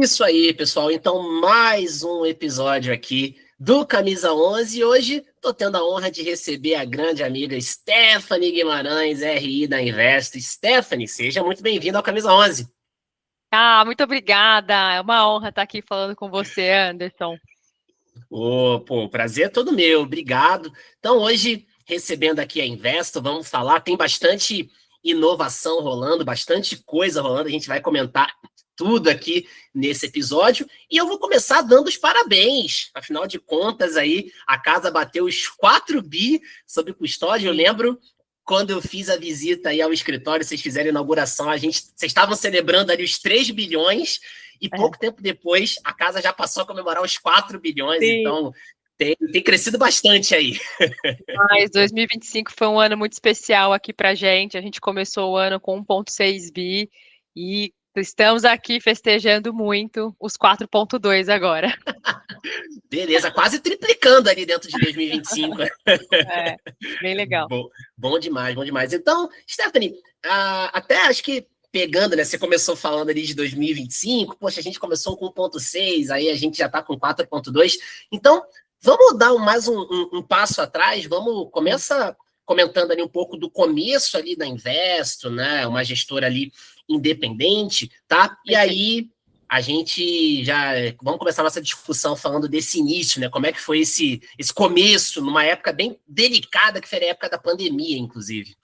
Isso aí, pessoal. Então, mais um episódio aqui do Camisa 11. E hoje estou tendo a honra de receber a grande amiga Stephanie Guimarães, RI da Invest. Stephanie, seja muito bem-vinda ao Camisa 11. Muito obrigada. É uma honra estar aqui falando com você, Anderson. O prazer é todo meu. Obrigado. Então, hoje, recebendo aqui a Investo, vamos falar, tem bastante inovação rolando, bastante coisa rolando, a gente vai comentar tudo aqui nesse episódio, e eu vou começar dando os parabéns. Afinal de contas, aí, a casa bateu os 4 bi sob custódia. Eu lembro quando eu fiz a visita aí ao escritório, vocês fizeram a inauguração, vocês estavam celebrando ali os 3 bilhões, e pouco tempo depois, a casa já passou a comemorar os 4 bilhões, Sim. Então tem crescido bastante aí. Mas 2025 foi um ano muito especial aqui para a gente começou o ano com 1,6 bi e estamos aqui festejando muito os 4,2 agora. Beleza, quase triplicando ali dentro de 2025. Bem legal. Bom demais, bom demais. Então, Stephanie, até acho que pegando, né? Você começou falando ali de 2025, poxa, a gente começou com 1,6, aí a gente já está com 4,2. Então, vamos dar mais um passo atrás, começa comentando ali um pouco do começo ali da Investo, né? Uma gestora ali independente, tá? E aí a gente vamos começar a nossa discussão falando desse início, né? Como é que foi esse começo, numa época bem delicada, que foi a época da pandemia, inclusive.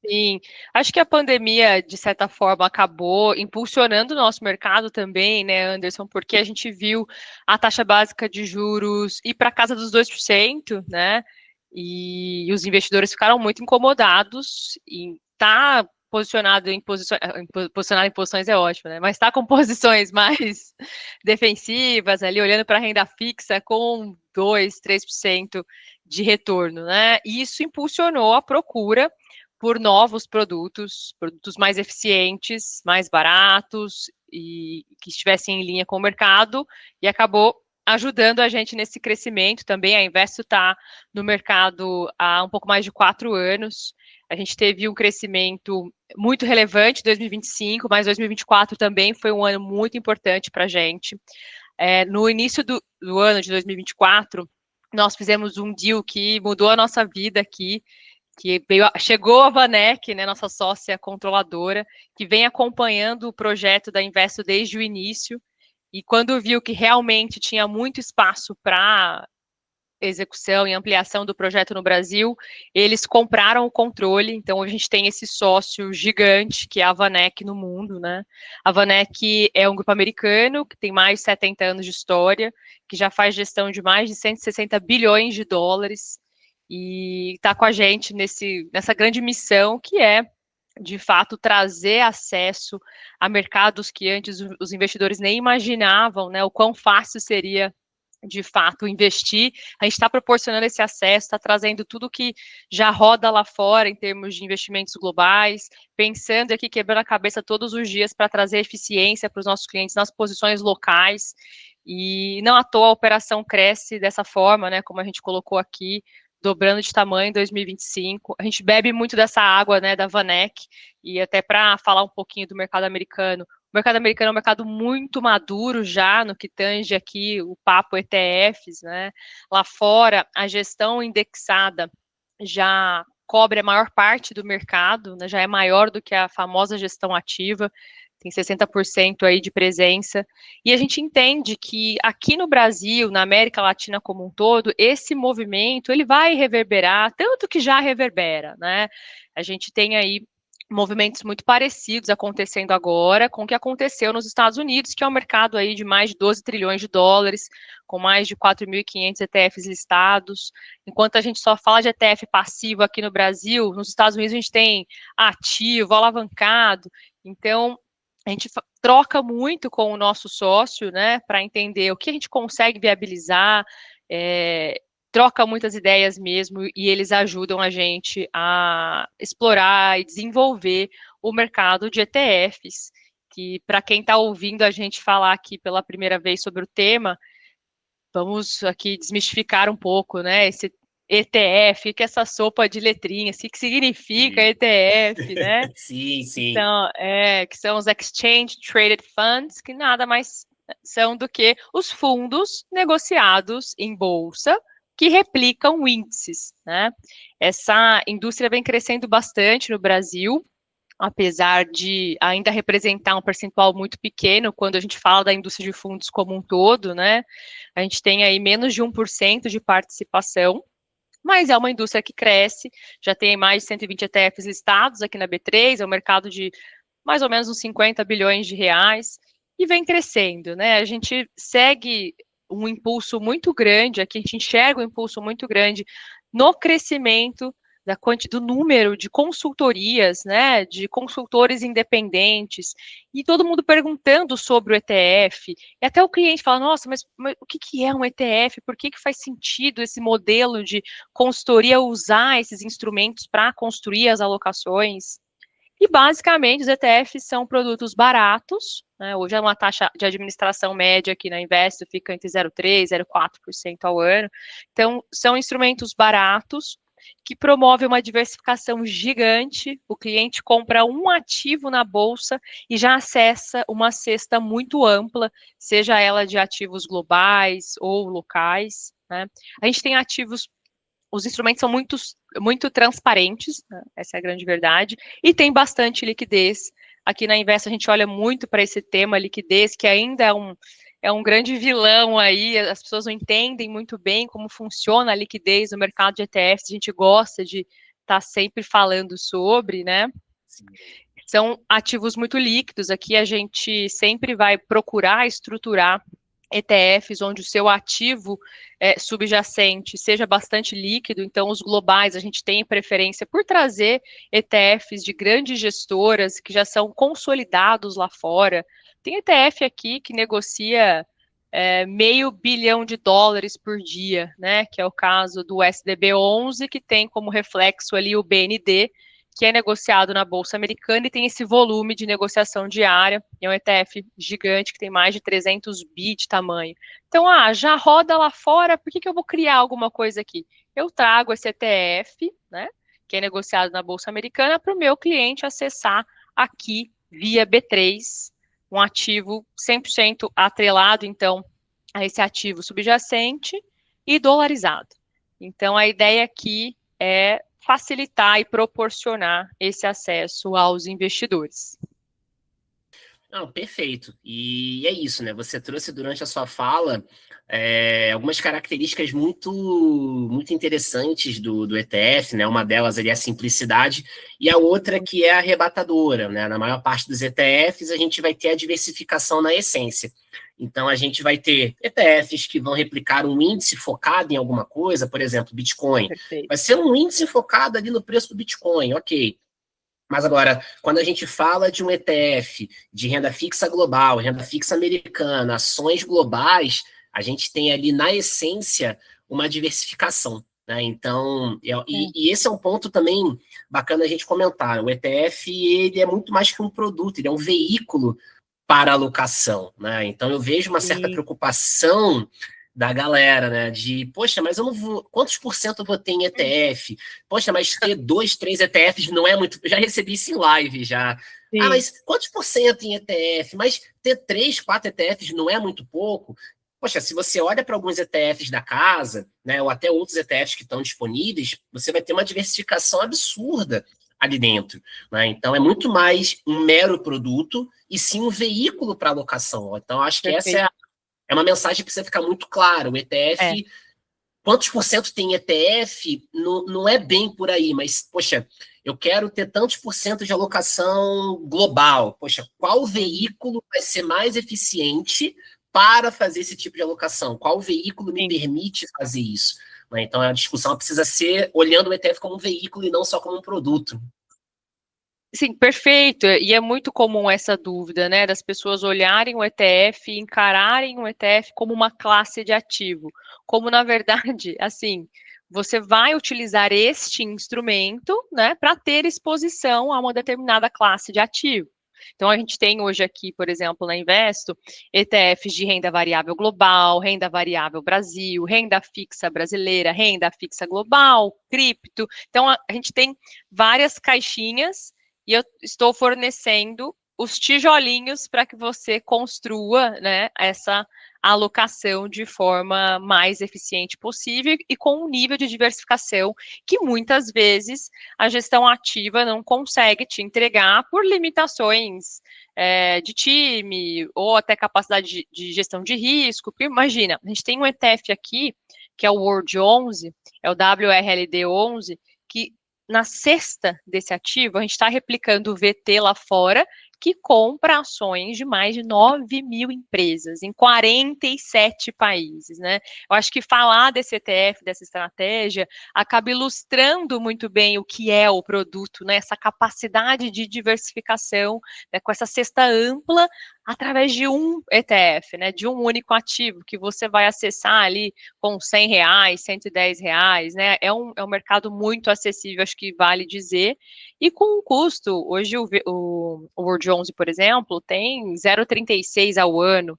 Sim, acho que a pandemia, de certa forma, acabou impulsionando o nosso mercado também, né, Anderson, porque a gente viu a taxa básica de juros ir para casa dos 2%, né, e os investidores ficaram muito incomodados em estar posicionado em posições é ótimo, né, mas está com posições mais defensivas ali, olhando para a renda fixa com 2, 3% de retorno, né, e isso impulsionou a procura por novos produtos mais eficientes, mais baratos e que estivessem em linha com o mercado, e acabou ajudando a gente nesse crescimento também. A Investo está no mercado há um pouco mais de 4 anos. A gente teve um crescimento muito relevante em 2025, mas 2024 também foi um ano muito importante para a gente. No início do ano de 2024, nós fizemos um deal que mudou a nossa vida aqui, chegou a Vanek, né, nossa sócia controladora, que vem acompanhando o projeto da Investo desde o início, e quando viu que realmente tinha muito espaço para execução e ampliação do projeto no Brasil, eles compraram o controle. Então a gente tem esse sócio gigante que é a Vanek no mundo, né? A Vanek é um grupo americano que tem mais de 70 anos de história, que já faz gestão de mais de 160 bilhões de dólares, e está com a gente nessa grande missão que é, de fato, trazer acesso a mercados que antes os investidores nem imaginavam, né, o quão fácil seria, de fato, investir. A gente está proporcionando esse acesso, está trazendo tudo que já roda lá fora em termos de investimentos globais, pensando aqui, quebrando a cabeça todos os dias para trazer eficiência para os nossos clientes nas posições locais, e não à toa a operação cresce dessa forma, né, como a gente colocou aqui, dobrando de tamanho em 2025. A gente bebe muito dessa água, né, da Vanek, e até para falar um pouquinho do mercado americano. O mercado americano é um mercado muito maduro já no que tange aqui o papo ETFs, né? Lá fora, a gestão indexada já cobre a maior parte do mercado, né? Já é maior do que a famosa gestão ativa, tem 60% aí de presença, e a gente entende que aqui no Brasil, na América Latina como um todo, esse movimento, ele vai reverberar, tanto que já reverbera, né? A gente tem aí movimentos muito parecidos acontecendo agora com o que aconteceu nos Estados Unidos, que é um mercado aí de mais de 12 trilhões de dólares, com mais de 4.500 ETFs listados. Enquanto a gente só fala de ETF passivo aqui no Brasil, nos Estados Unidos a gente tem ativo, alavancado. Então, a gente troca muito com o nosso sócio, né, para entender o que a gente consegue viabilizar, troca muitas ideias mesmo, e eles ajudam a gente a explorar e desenvolver o mercado de ETFs, que, para quem está ouvindo a gente falar aqui pela primeira vez sobre o tema, vamos aqui desmistificar um pouco, né, esse ETF, que é essa sopa de letrinhas, o que significa ETF, né? Sim. Então, que são os Exchange Traded Funds, que nada mais são do que os fundos negociados em bolsa que replicam índices, né? Essa indústria vem crescendo bastante no Brasil, apesar de ainda representar um percentual muito pequeno quando a gente fala da indústria de fundos como um todo, né? A gente tem aí menos de 1% de participação, mas é uma indústria que cresce, já tem mais de 120 ETFs listados aqui na B3, é um mercado de mais ou menos uns 50 bilhões de reais, e vem crescendo, né? A gente segue um impulso muito grande, aqui a gente enxerga um impulso muito grande no crescimento do número de consultorias, né, de consultores independentes, e todo mundo perguntando sobre o ETF, e até o cliente fala, nossa, mas o que é um ETF? Por que faz sentido esse modelo de consultoria usar esses instrumentos para construir as alocações? E, basicamente, os ETFs são produtos baratos, né? Hoje é uma taxa de administração média aqui na Investo, fica entre 0,3% e 0,4% ao ano. Então, são instrumentos baratos, que promovem uma diversificação gigante. O cliente compra um ativo na bolsa e já acessa uma cesta muito ampla, seja ela de ativos globais ou locais, né? A gente tem ativos, os instrumentos são muito transparentes, né? Essa é a grande verdade, e tem bastante liquidez. Aqui na Invest a gente olha muito para esse tema liquidez, que ainda é um grande vilão aí, as pessoas não entendem muito bem como funciona a liquidez no mercado de ETFs, a gente gosta de estar sempre falando sobre, né? Sim. São ativos muito líquidos, aqui a gente sempre vai procurar estruturar ETFs onde o seu ativo subjacente seja bastante líquido, então os globais a gente tem preferência por trazer ETFs de grandes gestoras que já são consolidados lá fora. Tem ETF aqui que negocia $500 bilhão por dia, né, que é o caso do SDB11, que tem como reflexo ali o BND, que é negociado na Bolsa Americana e tem esse volume de negociação diária, é um ETF gigante que tem mais de 300 bi de tamanho. Então, já roda lá fora, por que eu vou criar alguma coisa aqui? Eu trago esse ETF, né, que é negociado na Bolsa Americana, para o meu cliente acessar aqui via B3, um ativo 100% atrelado, então, a esse ativo subjacente e dolarizado. Então, a ideia aqui é facilitar e proporcionar esse acesso aos investidores. Não, perfeito. E é isso, né? Você trouxe durante a sua fala algumas características muito interessantes do ETF, né? Uma delas ali é a simplicidade, e a outra que é arrebatadora, né? Na maior parte dos ETFs, a gente vai ter a diversificação na essência. Então, a gente vai ter ETFs que vão replicar um índice focado em alguma coisa, por exemplo, Bitcoin. Perfeito. Vai ser um índice focado ali no preço do Bitcoin, ok. Mas agora, quando a gente fala de um ETF de renda fixa global, renda fixa americana, ações globais, a gente tem ali, na essência, uma diversificação, né? Então, e esse é um ponto também bacana a gente comentar. O ETF, ele é muito mais que um produto, ele é um veículo para alocação, né? Então, eu vejo uma certa preocupação da galera, né? De, poxa, mas eu não vou. Quantos por cento eu vou ter em ETF? Poxa, mas ter 2, 3 ETFs não é muito. Eu já recebi isso em live já. Sim. Mas quantos por cento em ETF? Mas ter 3, 4 ETFs não é muito pouco? Poxa, se você olha para alguns ETFs da casa, né? Ou até outros ETFs que estão disponíveis, você vai ter uma diversificação absurda ali dentro, né? Então, é muito mais um mero produto e sim um veículo para alocação. Então, acho que essa é uma mensagem que precisa ficar muito clara. O ETF, quantos por cento tem ETF, não é bem por aí, mas, poxa, eu quero ter tantos por cento de alocação global. Poxa, qual veículo vai ser mais eficiente para fazer esse tipo de alocação? Qual veículo me permite fazer isso? Então, a discussão precisa ser olhando o ETF como um veículo e não só como um produto. Sim, perfeito. E é muito comum essa dúvida, né, das pessoas olharem o ETF e encararem o ETF como uma classe de ativo. Como, na verdade, assim, você vai utilizar este instrumento, né, para ter exposição a uma determinada classe de ativo. Então, a gente tem hoje aqui, por exemplo, na Investo, ETFs de renda variável global, renda variável Brasil, renda fixa brasileira, renda fixa global, cripto. Então, a gente tem várias caixinhas e eu estou fornecendo os tijolinhos para que você construa, né, essa alocação de forma mais eficiente possível e com um nível de diversificação que muitas vezes a gestão ativa não consegue te entregar por limitações de time ou até capacidade de gestão de risco. Porque imagina, a gente tem um ETF aqui, que é o World 11, é o WRLD 11, que na cesta desse ativo, a gente está replicando o VT lá fora, que compra ações de mais de 9 mil empresas em 47 países, né? Eu acho que falar desse ETF, dessa estratégia, acaba ilustrando muito bem o que é o produto, né? Essa capacidade de diversificação, né? Com essa cesta ampla, através de um ETF, né? De um único ativo, que você vai acessar ali com R$ 100, R$ 110, né? É um mercado muito acessível, acho que vale dizer, e com um custo, hoje o World 11, por exemplo, tem 0,36 ao ano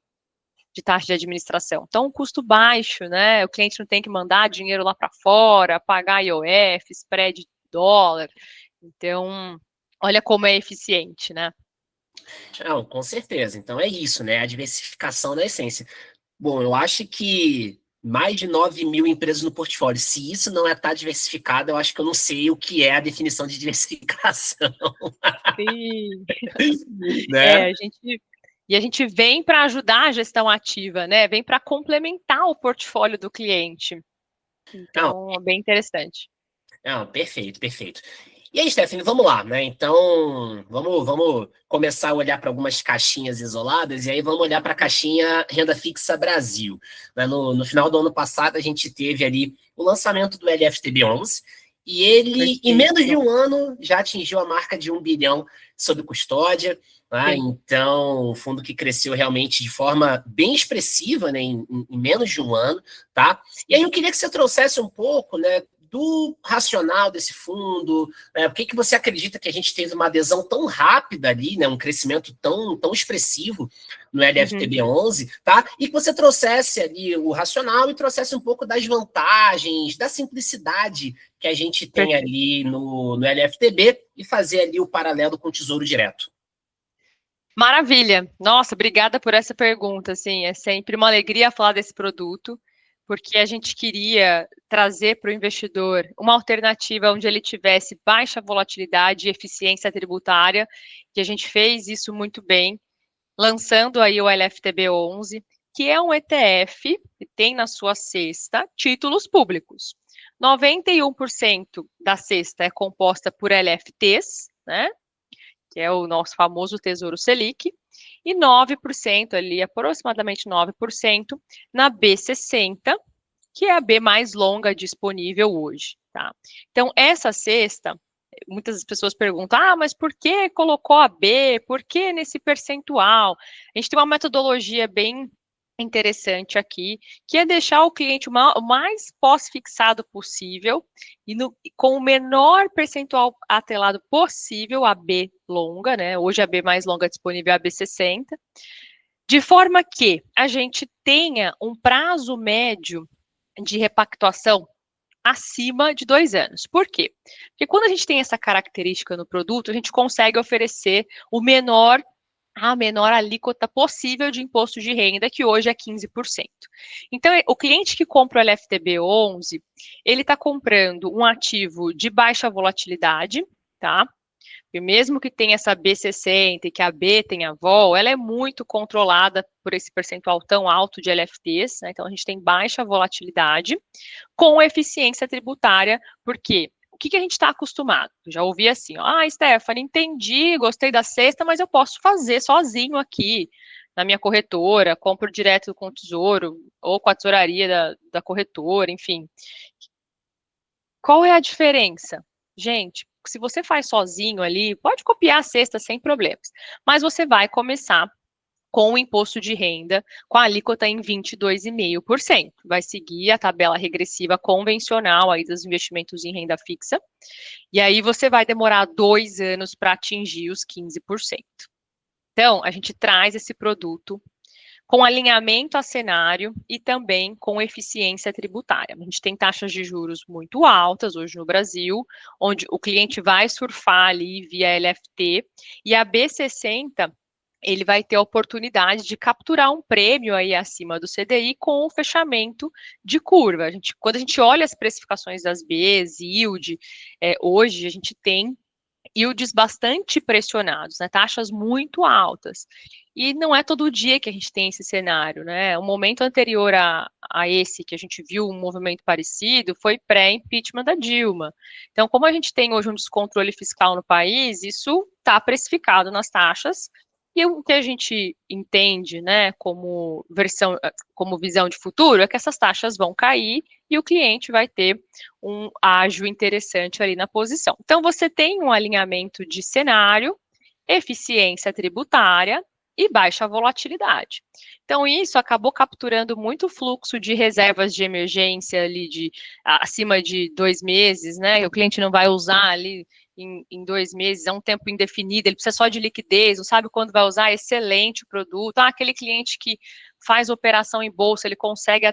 de taxa de administração. Então, um custo baixo, né? O cliente não tem que mandar dinheiro lá para fora, pagar IOF, spread de dólar. Então, olha como é eficiente, né? Não, com certeza. Então é isso, né? A diversificação da essência. Bom, eu acho que mais de 9 mil empresas no portfólio. Se isso não é estar diversificado, eu acho que eu não sei o que é a definição de diversificação, Sim. né? A gente vem para ajudar a gestão ativa, né? Vem para complementar o portfólio do cliente. Não, Então, é bem interessante. não, perfeito, perfeito. E aí, Stephanie, vamos lá, né? Então, vamos começar a olhar para algumas caixinhas isoladas e aí vamos olhar para a caixinha Renda Fixa Brasil. Né? No final do ano passado, a gente teve ali o lançamento do LFTB11 e ele, em menos de Perfeito. um ano, já atingiu a marca de 1 bilhão sob custódia. Né? Sim. Então, um fundo que cresceu realmente de forma bem expressiva, né? Em menos de um ano, tá? E aí eu queria que você trouxesse um pouco, né? Do racional desse fundo, né? Por que você acredita que a gente teve uma adesão tão rápida ali, né? Um crescimento tão expressivo no Uhum. LFTB11, tá? E que você trouxesse ali o racional e trouxesse um pouco das vantagens, da simplicidade que a gente tem Perfeito. ali no LFTB e fazer ali o paralelo com o Tesouro Direto. Maravilha. Nossa, obrigada por essa pergunta. Assim, é sempre uma alegria falar desse produto, porque a gente queria trazer para o investidor uma alternativa onde ele tivesse baixa volatilidade e eficiência tributária, e a gente fez isso muito bem, lançando aí o LFTB11, que é um ETF que tem na sua cesta títulos públicos. 91% da cesta é composta por LFTs, né? Que é o nosso famoso Tesouro Selic, e 9% ali, aproximadamente 9%, na B60, que é a B mais longa disponível hoje, tá? Então, essa cesta, muitas pessoas perguntam, mas por que colocou a B? Por que nesse percentual? A gente tem uma metodologia bem interessante aqui, que é deixar o cliente o mais pós-fixado possível e com o menor percentual atrelado possível a B longa, né? Hoje a B mais longa disponível é a B60, de forma que a gente tenha um prazo médio de repactuação acima de 2 anos. Por quê? Porque quando a gente tem essa característica no produto, a gente consegue oferecer a menor alíquota possível de imposto de renda, que hoje é 15%. Então, o cliente que compra o LFTB 11, ele está comprando um ativo de baixa volatilidade, tá? E mesmo que tenha essa B60 e que a B tenha vol, ela é muito controlada por esse percentual tão alto de LFTs, né? Então a gente tem baixa volatilidade com eficiência tributária, porque o que a gente está acostumado? Já ouvi assim, Stephanie, entendi, gostei da cesta, mas eu posso fazer sozinho aqui na minha corretora, compro direto com o Tesouro ou com a tesouraria da corretora, enfim. Qual é a diferença? Gente, se você faz sozinho ali, pode copiar a cesta sem problemas, mas você vai começar com o imposto de renda com a alíquota em 22,5%. Vai seguir a tabela regressiva convencional aí dos investimentos em renda fixa, e aí você vai demorar 2 anos para atingir os 15%. Então, a gente traz esse produto com alinhamento a cenário e também com eficiência tributária. A gente tem taxas de juros muito altas hoje no Brasil, onde o cliente vai surfar ali via LFT, e a B60 ele vai ter a oportunidade de capturar um prêmio aí acima do CDI com o fechamento de curva. Quando a gente olha as precificações das Bs, yield, hoje a gente tem yields bastante pressionados, né, taxas muito altas. E não é todo dia que a gente tem esse cenário, né? O momento anterior a esse que a gente viu um movimento parecido foi pré-impeachment da Dilma. Então, como a gente tem hoje um descontrole fiscal no país, isso está precificado nas taxas. E o que a gente entende, né, como visão de futuro, é que essas taxas vão cair e o cliente vai ter um ágio interessante ali na posição. Então, você tem um alinhamento de cenário, eficiência tributária e baixa volatilidade. Então, isso acabou capturando muito fluxo de reservas de emergência ali acima de 2 meses, né? O cliente não vai usar ali em 2 meses, é um tempo indefinido, ele precisa só de liquidez, não sabe quando vai usar, excelente o produto. Aquele cliente que faz operação em bolsa, ele consegue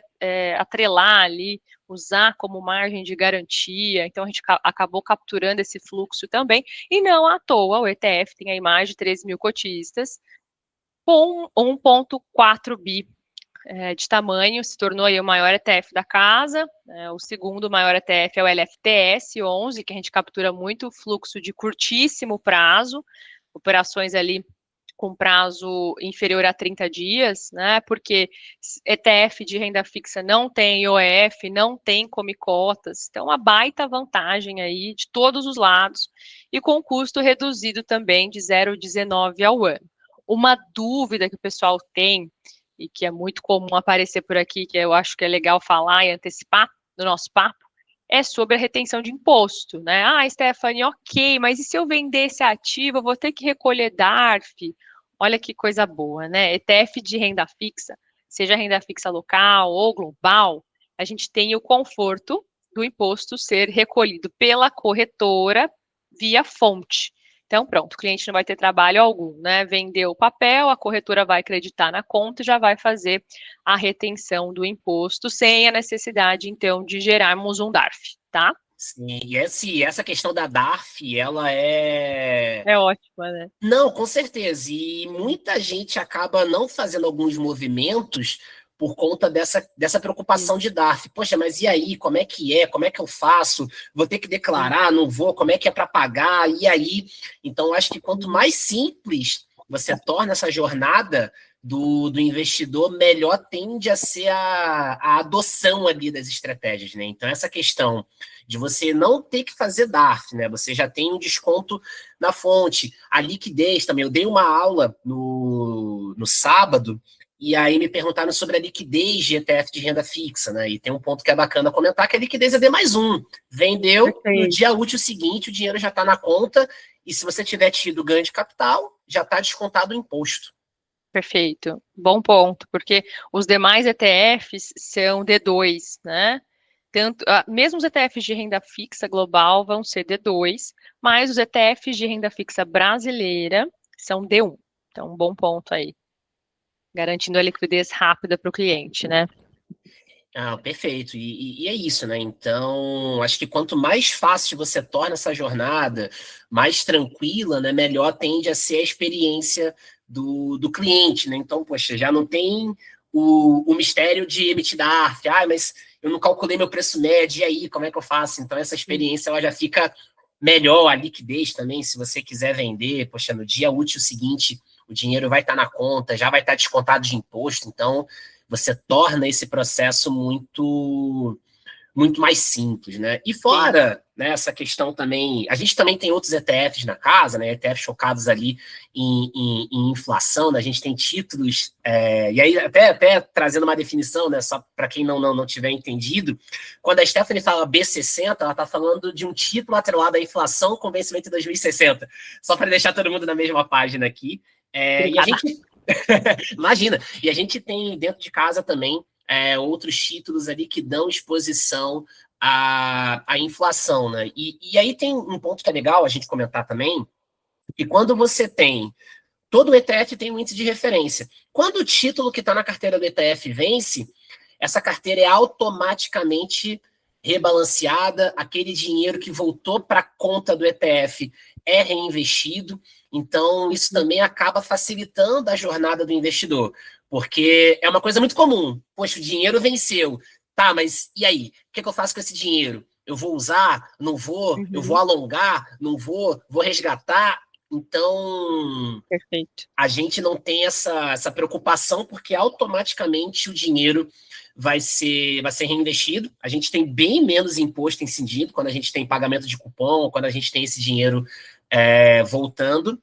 atrelar ali, usar como margem de garantia, então a gente acabou capturando esse fluxo também, e não à toa, o ETF tem aí mais de 13 mil cotistas, com 1,4 bi de tamanho, se tornou aí o maior ETF da casa. O segundo maior ETF é o LFTS 11, que a gente captura muito fluxo de curtíssimo prazo, operações ali com prazo inferior a 30 dias, né? Porque ETF de renda fixa não tem IOF, não tem come cotas, então uma baita vantagem aí de todos os lados, e com custo reduzido também de 0,19 ao ano. Uma dúvida que o pessoal tem, e que é muito comum aparecer por aqui, que eu acho que é legal falar e antecipar no nosso papo, é sobre a retenção de imposto, né? Stephanie, ok, mas e se eu vender esse ativo, eu vou ter que recolher DARF? Olha que coisa boa, né? ETF de renda fixa, seja renda fixa local ou global, a gente tem o conforto do imposto ser recolhido pela corretora via fonte. Então, pronto, o cliente não vai ter trabalho algum, né? Vendeu o papel, a corretora vai acreditar na conta e já vai fazer a retenção do imposto, sem a necessidade, então, de gerarmos um DARF, tá? Sim, e essa questão da DARF, ela é... É ótima, né? Não, com certeza. E muita gente acaba não fazendo alguns movimentos por conta dessa preocupação Sim, de DARF. Poxa, mas e aí? Como é que é? Como é que eu faço? Vou ter que sim. declarar? Não vou? Como é que é para pagar? E aí? Então, acho que quanto mais simples você torna essa jornada do investidor, melhor tende a ser a adoção ali das estratégias, né? Então, essa questão de você não ter que fazer DARF, né? Você já tem um desconto na fonte, a liquidez também. Eu dei uma aula no sábado, e aí me perguntaram sobre a liquidez de ETF de renda fixa, né? E tem um ponto que é bacana comentar, que a liquidez é D mais um. Vendeu, no Perfeito. dia útil seguinte, o dinheiro já está na conta, e se você tiver tido ganho de capital, já está descontado o imposto. Perfeito. Bom ponto, porque os demais ETFs são D2, né? Mesmo os ETFs de renda fixa global vão ser D2, mas os ETFs de renda fixa brasileira são D1. Então, um bom ponto aí, garantindo a liquidez rápida para o cliente, né? Perfeito. E é isso, né? Então, acho que quanto mais fácil você torna essa jornada, mais tranquila, né? Melhor tende a ser a experiência do cliente, né? Então, poxa, já não tem o mistério de emitir DARF. Mas eu não calculei meu preço médio, e aí, como é que eu faço? Então, essa experiência ela já fica melhor, a liquidez também, se você quiser vender, poxa, no dia útil seguinte, o dinheiro vai estar na conta, já vai estar descontado de imposto, então você torna esse processo muito mais simples, né? E Sim. fora, né, essa questão também, a gente também tem outros ETFs na casa, né? ETFs focados ali em inflação, né? A gente tem títulos, e aí até trazendo uma definição, né? Só para quem não tiver entendido, quando a Stephanie fala B60, ela está falando de um título atrelado à inflação com vencimento em 2060. Só para deixar todo mundo na mesma página aqui. E a Obrigada. gente imagina, e a gente tem dentro de casa também outros títulos ali que dão exposição à inflação, né? E aí tem um ponto que é legal a gente comentar também, que quando você tem todo o ETF tem um índice de referência. Quando o título que está na carteira do ETF vence, essa carteira é automaticamente rebalanceada, aquele dinheiro que voltou para a conta do ETF é reinvestido, então isso também acaba facilitando a jornada do investidor, porque é uma coisa muito comum. Poxa, o dinheiro venceu, tá, mas e aí? O que eu faço com esse dinheiro? Eu vou usar? Não vou? Eu vou alongar? Não vou? Vou resgatar? Então, Perfeito. a gente não tem essa preocupação, porque automaticamente o dinheiro vai ser reinvestido. A gente tem bem menos imposto incidido quando a gente tem pagamento de cupom, quando a gente tem esse dinheiro voltando.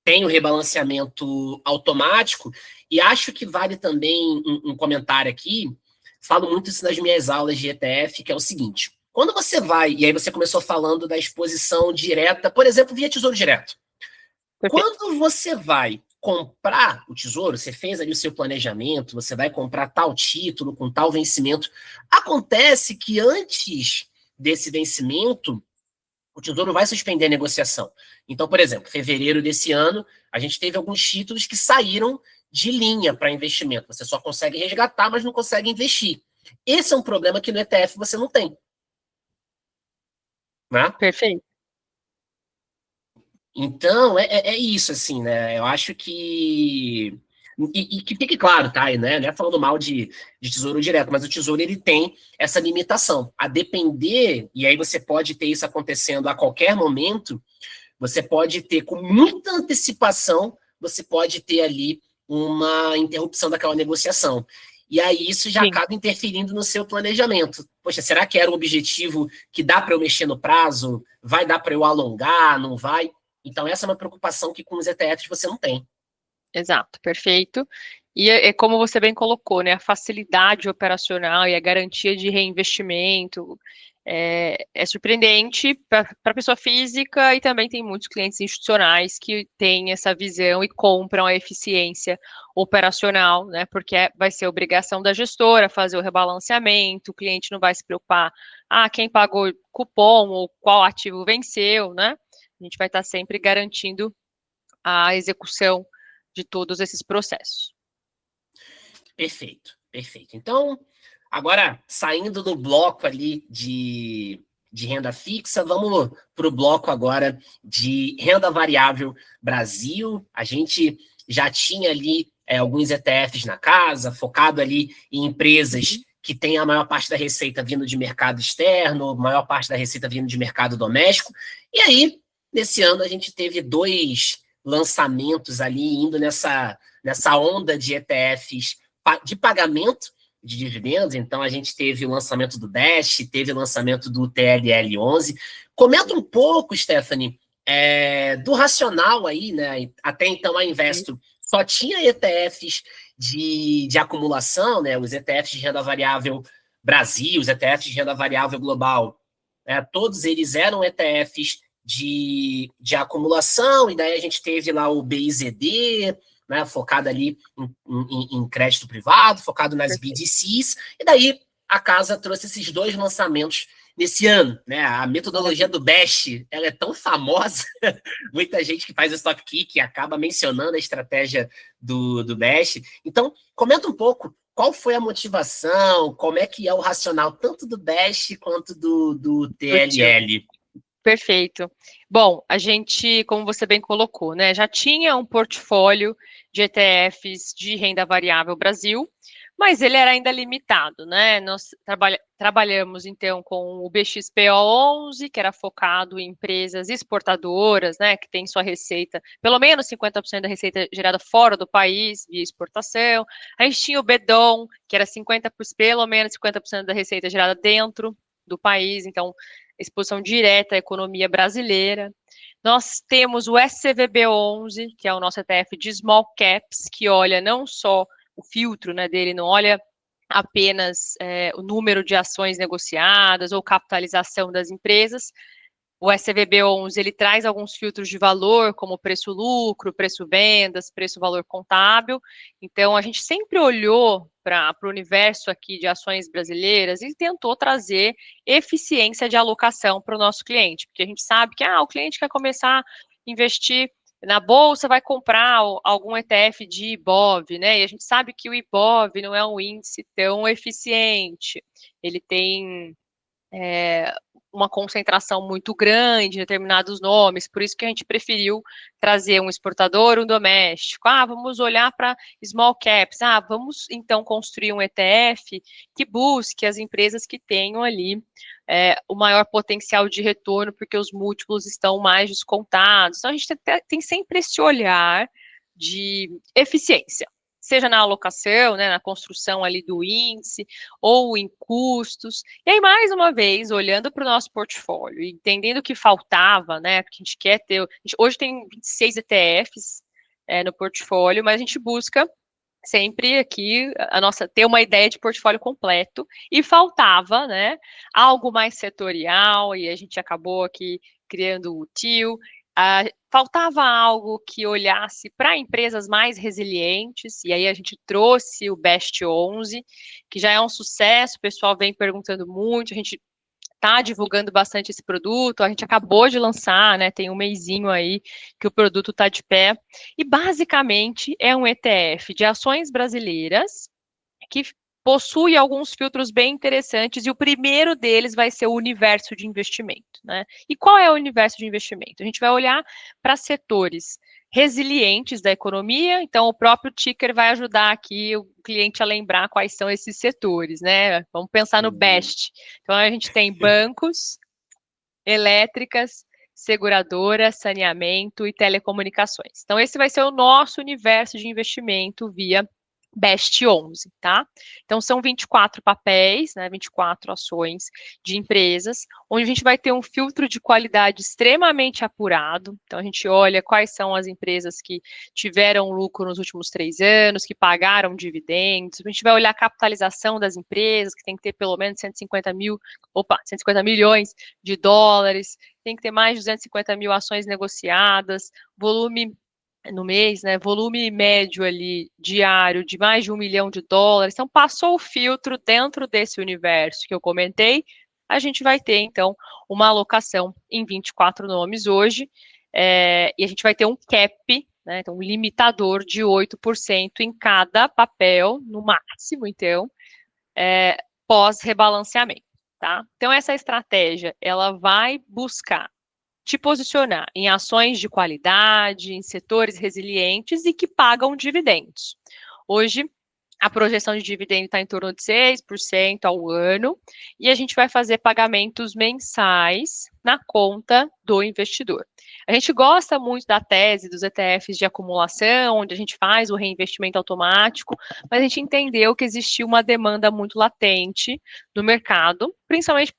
Tem o rebalanceamento automático, e acho que vale também um comentário aqui, falo muito isso nas minhas aulas de ETF, que é o seguinte: quando você vai, e aí você começou falando da exposição direta, por exemplo, via Tesouro Direto. Perfeito. Quando você vai comprar o tesouro, você fez ali o seu planejamento, você vai comprar tal título com tal vencimento. Acontece que antes desse vencimento, o tesouro vai suspender a negociação. Então, por exemplo, fevereiro desse ano, a gente teve alguns títulos que saíram de linha para investimento. Você só consegue resgatar, mas não consegue investir. Esse é um problema que no ETF você não tem. Né? Perfeito. Então, é isso, assim, né? Eu acho que... E que fique claro, tá? Né? Não é falando mal de tesouro direto, mas o tesouro, ele tem essa limitação. A depender, e aí você pode ter isso acontecendo a qualquer momento, você pode ter, com muita antecipação, você pode ter ali uma interrupção daquela negociação. E aí isso já Sim. acaba interferindo no seu planejamento. Poxa, será que era um objetivo que dá para eu mexer no prazo? Vai dar para eu alongar? Não vai? Então, essa é uma preocupação que com os ETFs você não tem. Exato, perfeito. E é como você bem colocou, né? A facilidade operacional e a garantia de reinvestimento é surpreendente para a pessoa física, e também tem muitos clientes institucionais que têm essa visão e compram a eficiência operacional, né? Porque vai ser obrigação da gestora fazer o rebalanceamento, o cliente não vai se preocupar, quem pagou cupom ou qual ativo venceu, né? A gente vai estar sempre garantindo a execução de todos esses processos. Perfeito, perfeito. Então, agora, saindo do bloco ali de renda fixa, vamos para o bloco agora de renda variável Brasil. A gente já tinha ali alguns ETFs na casa, focado ali em empresas que têm a maior parte da receita vindo de mercado externo, maior parte da receita vindo de mercado doméstico. E aí, nesse ano, a gente teve 2 lançamentos ali, indo nessa onda de ETFs de pagamento de dividendos. Então, a gente teve o lançamento do Dash, teve o lançamento do TLL11. Comenta um pouco, Stephanie, do racional aí, né? Até então, a Investo só tinha ETFs de acumulação, né? Os ETFs de renda variável Brasil, os ETFs de renda variável global, todos eles eram ETFs de acumulação, e daí a gente teve lá o BIZD, né, focado ali em crédito privado, focado nas BDCs, e daí a casa trouxe esses 2 lançamentos nesse ano. Né? A metodologia do BEST, ela é tão famosa, muita gente que faz Stock Kick acaba mencionando a estratégia do BEST. Então, comenta um pouco qual foi a motivação, como é que é o racional tanto do BEST quanto do TLL. Perfeito. Bom, a gente, como você bem colocou, né, já tinha um portfólio de ETFs de renda variável Brasil, mas ele era ainda limitado, né? Nós trabalhamos, então, com o BXPO11, que era focado em empresas exportadoras, né, que tem sua receita, pelo menos 50% da receita gerada fora do país, via exportação. A gente tinha o BEDOM, que era pelo menos 50% da receita gerada dentro do país, então, exposição direta à economia brasileira. Nós temos o SCVB11, que é o nosso ETF de small caps, que olha não só o filtro, né, dele, não olha apenas o número de ações negociadas ou capitalização das empresas. O SCVB11, ele traz alguns filtros de valor, como preço-lucro, preço-vendas, preço-valor contábil. Então, a gente sempre olhou para o universo aqui de ações brasileiras e tentou trazer eficiência de alocação para o nosso cliente, porque a gente sabe que o cliente quer começar a investir na bolsa vai comprar algum ETF de IBOV, né? E a gente sabe que o IBOV não é um índice tão eficiente. Ele tem uma concentração muito grande em determinados nomes, por isso que a gente preferiu trazer um exportador, um doméstico. Vamos olhar para small caps. Vamos então construir um ETF que busque as empresas que tenham ali o maior potencial de retorno, porque os múltiplos estão mais descontados. Então a gente tem sempre esse olhar de eficiência, seja na alocação, né, na construção ali do índice, ou em custos. E aí, mais uma vez, olhando para o nosso portfólio, entendendo o que faltava, né, porque a gente quer ter, hoje tem 26 ETFs no portfólio, mas a gente busca sempre aqui ter uma ideia de portfólio completo, e faltava, né, algo mais setorial, e a gente acabou aqui criando o TIL. Faltava algo que olhasse para empresas mais resilientes, e aí a gente trouxe o Best 11, que já é um sucesso, o pessoal vem perguntando muito, a gente está divulgando bastante esse produto, a gente acabou de lançar, né, tem um mesinho aí que o produto está de pé, e basicamente é um ETF de ações brasileiras que possui alguns filtros bem interessantes, e o primeiro deles vai ser o universo de investimento, né? E qual é o universo de investimento? A gente vai olhar para setores resilientes da economia, então o próprio ticker vai ajudar aqui o cliente a lembrar quais são esses setores, né? Vamos pensar no BEST. Então a gente tem bancos, elétricas, seguradoras, saneamento e telecomunicações. Então esse vai ser o nosso universo de investimento via Best 11, tá? Então, são 24 papéis, né, 24 ações de empresas, onde a gente vai ter um filtro de qualidade extremamente apurado. Então, a gente olha quais são as empresas que tiveram lucro nos últimos 3 anos, que pagaram dividendos. A gente vai olhar a capitalização das empresas, que tem que ter pelo menos 150 milhões de dólares, tem que ter mais de 250 mil ações negociadas, volume no mês, né, volume médio ali, diário, de mais de $1 milhão. Então, passou o filtro dentro desse universo que eu comentei, a gente vai ter, então, uma alocação em 24 nomes hoje, e a gente vai ter um cap, né, então, um limitador de 8% em cada papel, no máximo, então, pós-rebalanceamento, tá? Então, essa estratégia, ela vai buscar te posicionar em ações de qualidade, em setores resilientes e que pagam dividendos. Hoje, a projeção de dividendo está em torno de 6% ao ano, e a gente vai fazer pagamentos mensais na conta do investidor. A gente gosta muito da tese dos ETFs de acumulação, onde a gente faz o reinvestimento automático, mas a gente entendeu que existia uma demanda muito latente no mercado, principalmente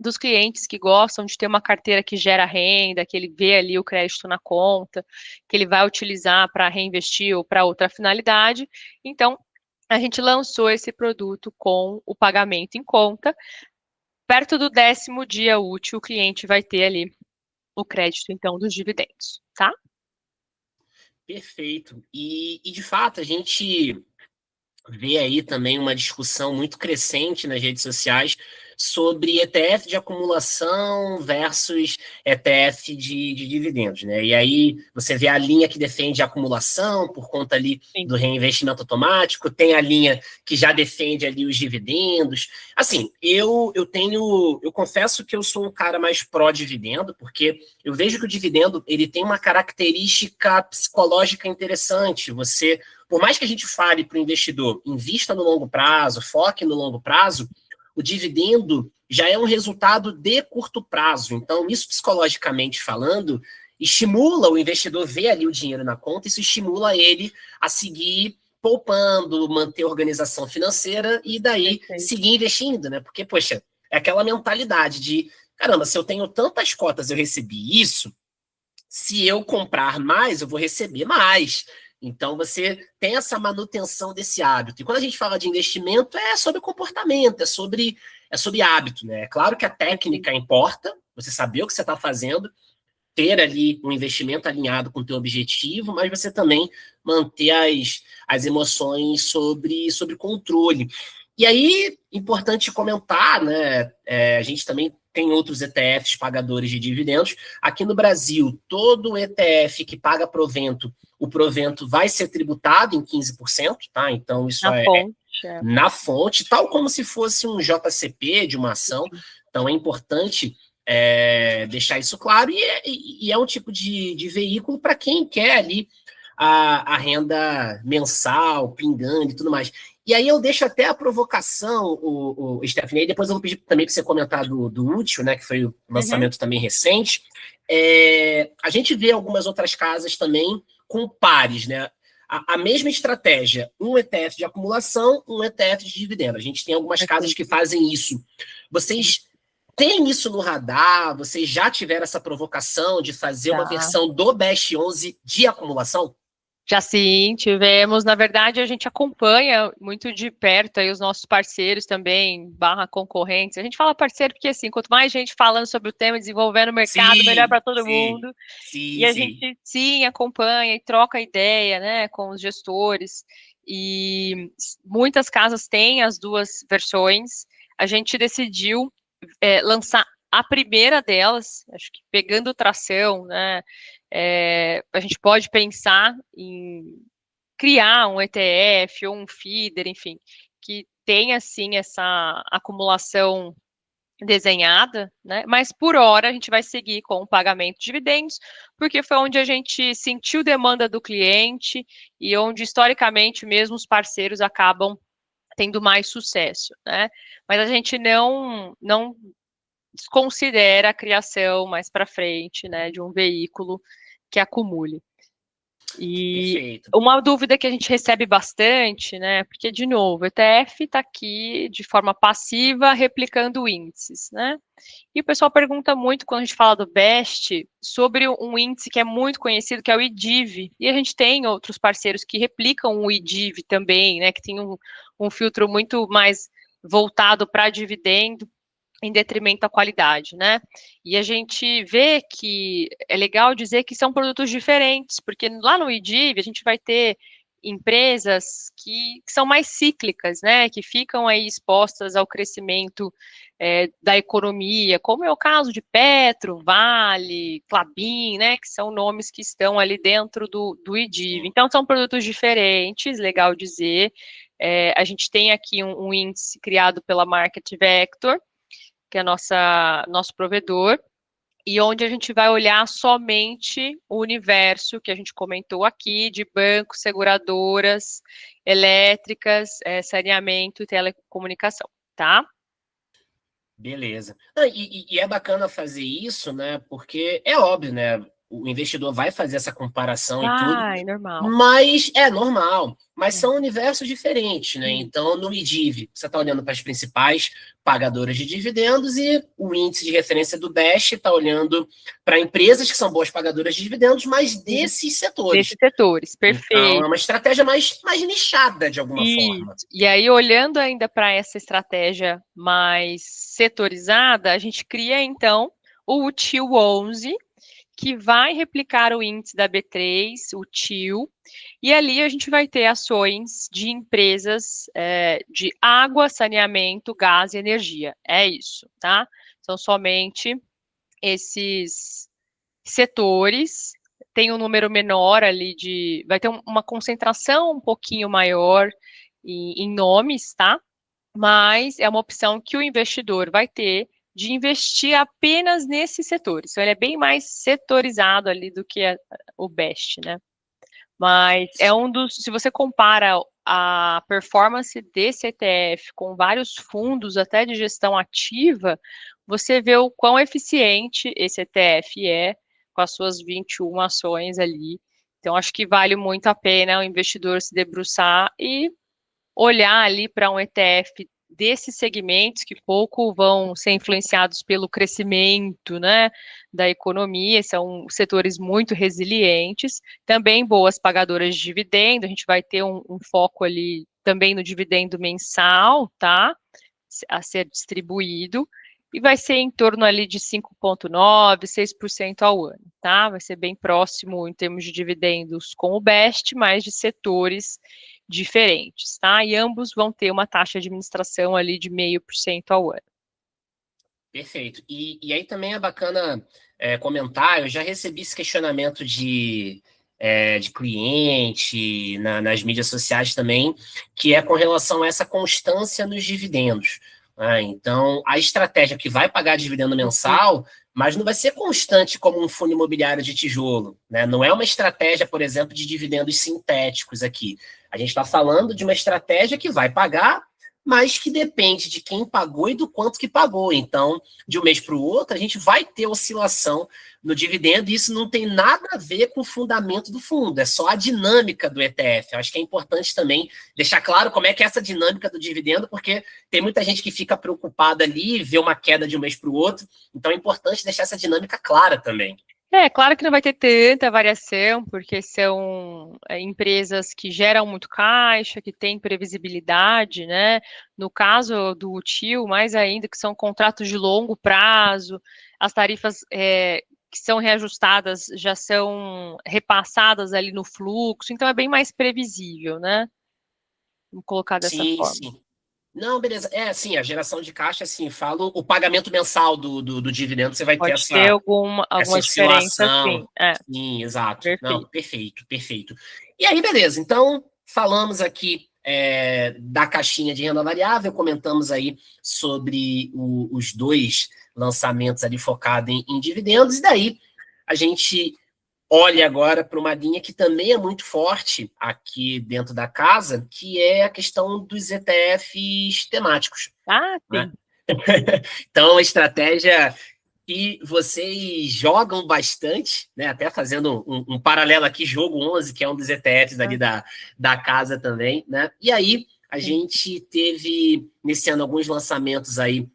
dos clientes que gostam de ter uma carteira que gera renda, que ele vê ali o crédito na conta, que ele vai utilizar para reinvestir ou para outra finalidade. Então, a gente lançou esse produto com o pagamento em conta. Perto do 10º dia útil, o cliente vai ter ali o crédito, então, dos dividendos, tá? Perfeito. E de fato, a gente vê aí também uma discussão muito crescente nas redes sociais sobre ETF de acumulação versus ETF de dividendos, né? E aí você vê a linha que defende a acumulação por conta ali do reinvestimento automático, tem a linha que já defende ali os dividendos. Assim, eu confesso que eu sou um cara mais pró-dividendo, porque eu vejo que o dividendo ele tem uma característica psicológica interessante. Você, por mais que a gente fale para o investidor, invista no longo prazo, foque no longo prazo, o dividendo já é um resultado de curto prazo. Então, isso psicologicamente falando, estimula o investidor ver ali o dinheiro na conta, isso estimula ele a seguir poupando, manter a organização financeira e daí seguir investindo, né? Porque, poxa, é aquela mentalidade de, caramba, se eu tenho tantas cotas, eu recebi isso, se eu comprar mais, eu vou receber mais. Então, você tem essa manutenção desse hábito. E quando a gente fala de investimento, é sobre comportamento, é sobre hábito, né? É claro que a técnica importa, você saber o que você está fazendo, ter ali um investimento alinhado com o teu objetivo, mas você também manter as emoções sobre controle. E aí, importante comentar, né? A gente também tem outros ETFs pagadores de dividendos. Aqui no Brasil, todo ETF que paga provento, o provento vai ser tributado em 15%, tá? Então, isso Na fonte. Na fonte, tal como se fosse um JCP de uma ação. Então, é importante deixar isso claro, e é um tipo de veículo para quem quer ali a renda mensal, pingando e tudo mais. E aí eu deixo até a provocação, o Stephanie, e depois eu vou pedir também para você comentar do Útil, né, que foi o lançamento também recente. A gente vê algumas outras casas também com pares, né? A mesma estratégia, um ETF de acumulação, um ETF de dividendo. A gente tem algumas casas que fazem isso. Vocês têm isso no radar? Vocês já tiveram essa provocação de fazer uma versão do Best 11 de acumulação? Já sim, tivemos. Na verdade, a gente acompanha muito de perto aí os nossos parceiros também, barra concorrentes. A gente fala parceiro porque, assim, quanto mais gente falando sobre o tema, desenvolvendo o mercado, melhor para todo mundo. E a gente, sim, acompanha e troca ideia, né, com os gestores. E muitas casas têm as duas versões. A gente decidiu lançar a primeira delas, acho que pegando tração, né, a gente pode pensar em criar um ETF ou um feeder, enfim, que tenha, assim, essa acumulação desenhada, né? Mas por hora a gente vai seguir com o pagamento de dividendos, porque foi onde a gente sentiu demanda do cliente e onde historicamente mesmo os parceiros acabam tendo mais sucesso, né? Mas a gente não desconsidera a criação mais para frente, né, de um veículo que acumule. E Perfeito. uma dúvida que a gente recebe bastante, né, porque, de novo, o ETF está aqui de forma passiva, replicando índices, né, e o pessoal pergunta muito, quando a gente fala do BEST, sobre um índice que é muito conhecido, que é o IDIV, e a gente tem outros parceiros que replicam o IDIV também, né, que tem um filtro muito mais voltado para dividendo, em detrimento da qualidade, né? E a gente vê que é legal dizer que são produtos diferentes, porque lá no IDIV a gente vai ter empresas que são mais cíclicas, né? Que ficam aí expostas ao crescimento da economia, como é o caso de Petro, Vale, Klabin, né? Que são nomes que estão ali dentro do IDIV. Então, são produtos diferentes, legal dizer. A gente tem aqui um índice criado pela Market Vector, que é nosso provedor, e onde a gente vai olhar somente o universo que a gente comentou aqui, de bancos, seguradoras, elétricas, saneamento e telecomunicação, tá? Beleza. E é bacana fazer isso, né? Porque é óbvio, né? O investidor vai fazer essa comparação e tudo, Normal. mas é normal. Mas são universos diferentes, né? Sim. Então, no IDIV, você está olhando para as principais pagadoras de dividendos e o índice de referência do BEST está olhando para empresas que são boas pagadoras de dividendos, mas desses setores. Desses setores, perfeito. Então, é uma estratégia mais nichada, de alguma forma. E aí, olhando ainda para essa estratégia mais setorizada, a gente cria, então, o TIL 11, que vai replicar o índice da B3, o TIL, e ali a gente vai ter ações de empresas de água, saneamento, gás e energia. É isso, tá? São somente esses setores. Tem um número menor ali vai ter uma concentração um pouquinho maior em nomes, tá? Mas é uma opção que o investidor vai ter de investir apenas nesses setores. Então, ele é bem mais setorizado ali do que o BEST, né? Mas é se você compara a performance desse ETF com vários fundos, até de gestão ativa, você vê o quão eficiente esse ETF é, com as suas 21 ações ali. Então, acho que vale muito a pena o investidor se debruçar e olhar ali para um ETF desses segmentos que pouco vão ser influenciados pelo crescimento, né, da economia, são setores muito resilientes, também boas pagadoras de dividendo, a gente vai ter um foco ali também no dividendo mensal, tá, a ser distribuído, e vai ser em torno ali de 5,9%, 6% ao ano, tá? Vai ser bem próximo em termos de dividendos com o BEST, mas de setores diferentes, tá? E ambos vão ter uma taxa de administração ali de 0,5% ao ano. Perfeito. E aí também é bacana comentar, eu já recebi esse questionamento de cliente nas mídias sociais também, que é com relação a essa constância nos dividendos. Né? Então, a estratégia que vai pagar dividendo mensal, mas não vai ser constante como um fundo imobiliário de tijolo. Né? Não é uma estratégia, por exemplo, de dividendos sintéticos aqui. A gente está falando de uma estratégia que vai pagar, mas que depende de quem pagou e do quanto que pagou. Então, de um mês para o outro, a gente vai ter oscilação no dividendo, e isso não tem nada a ver com o fundamento do fundo, é só a dinâmica do ETF. Eu acho que é importante também deixar claro como é que é essa dinâmica do dividendo, porque tem muita gente que fica preocupada ali e vê uma queda de um mês para o outro, então é importante deixar essa dinâmica clara também. Claro que não vai ter tanta variação, porque são empresas que geram muito caixa, que têm previsibilidade, né? No caso do TIL, mais ainda, que são contratos de longo prazo, as tarifas que são reajustadas já são repassadas ali no fluxo, então é bem mais previsível, né? Vamos colocar dessa Sim, forma. sim. Não, beleza. Assim, a geração de caixa, assim, falo o pagamento mensal do dividendo, você vai ter Pode ter essa alguma diferença, sim. oscilação. Sim, exato. Não, Perfeito. perfeito, perfeito. E aí, beleza. Então, falamos aqui da caixinha de renda variável, comentamos aí sobre os dois lançamentos ali focados em dividendos, e daí a gente olhe agora para uma linha que também é muito forte aqui dentro da casa, que é a questão dos ETFs temáticos. Né? Sim. Então, a estratégia que vocês jogam bastante, né? Até fazendo um paralelo aqui, Jogo 11, que é um dos ETFs ali da casa também, né? E aí, a gente teve, nesse ano, alguns lançamentos aí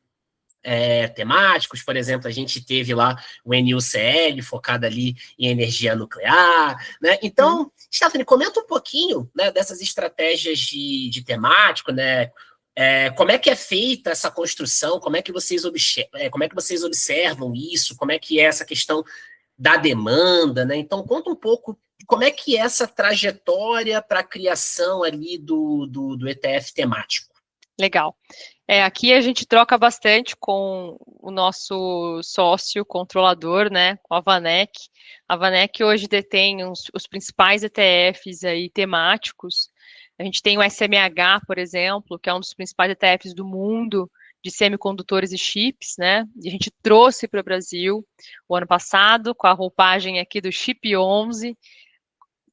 temáticos, por exemplo, a gente teve lá o NUCL, focado ali em energia nuclear, né? Então, Stephanie, comenta um pouquinho, né, dessas estratégias de temático, né? Como é que é feita essa construção? Como é que vocês observam isso? Como é que é essa questão da demanda, né? Então, conta um pouco de como é que é essa trajetória para a criação ali do ETF temático. Legal. Aqui a gente troca bastante com o nosso sócio controlador, né, com a Vanek. A Vanek hoje detém os principais ETFs aí temáticos. A gente tem o SMH, por exemplo, que é um dos principais ETFs do mundo de semicondutores e chips, né? E a gente trouxe para o Brasil o ano passado com a roupagem aqui do Chip 11.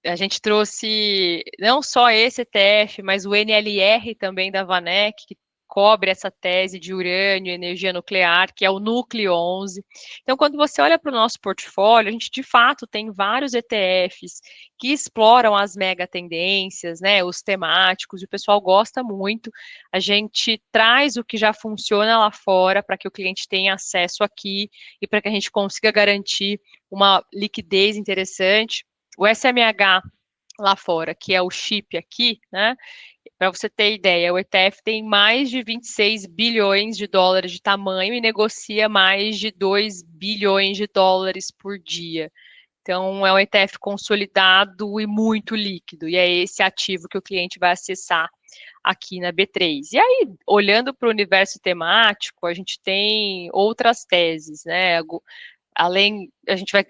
A gente trouxe não só esse ETF, mas o NLR também da Vanek, que cobre essa tese de urânio e energia nuclear, que é o Núcleo 11. Então, quando você olha para o nosso portfólio, a gente de fato tem vários ETFs que exploram as mega tendências, né, os temáticos, e o pessoal gosta muito. A gente traz o que já funciona lá fora para que o cliente tenha acesso aqui e para que a gente consiga garantir uma liquidez interessante. O SMH lá fora, que é o chip aqui, né? Para você ter ideia, o ETF tem mais de 26 bilhões de dólares de tamanho e negocia mais de 2 bilhões de dólares por dia. Então, é um ETF consolidado e muito líquido, e é esse ativo que o cliente vai acessar aqui na B3. E aí, olhando para o universo temático, a gente tem outras teses, né? Além, a gente vai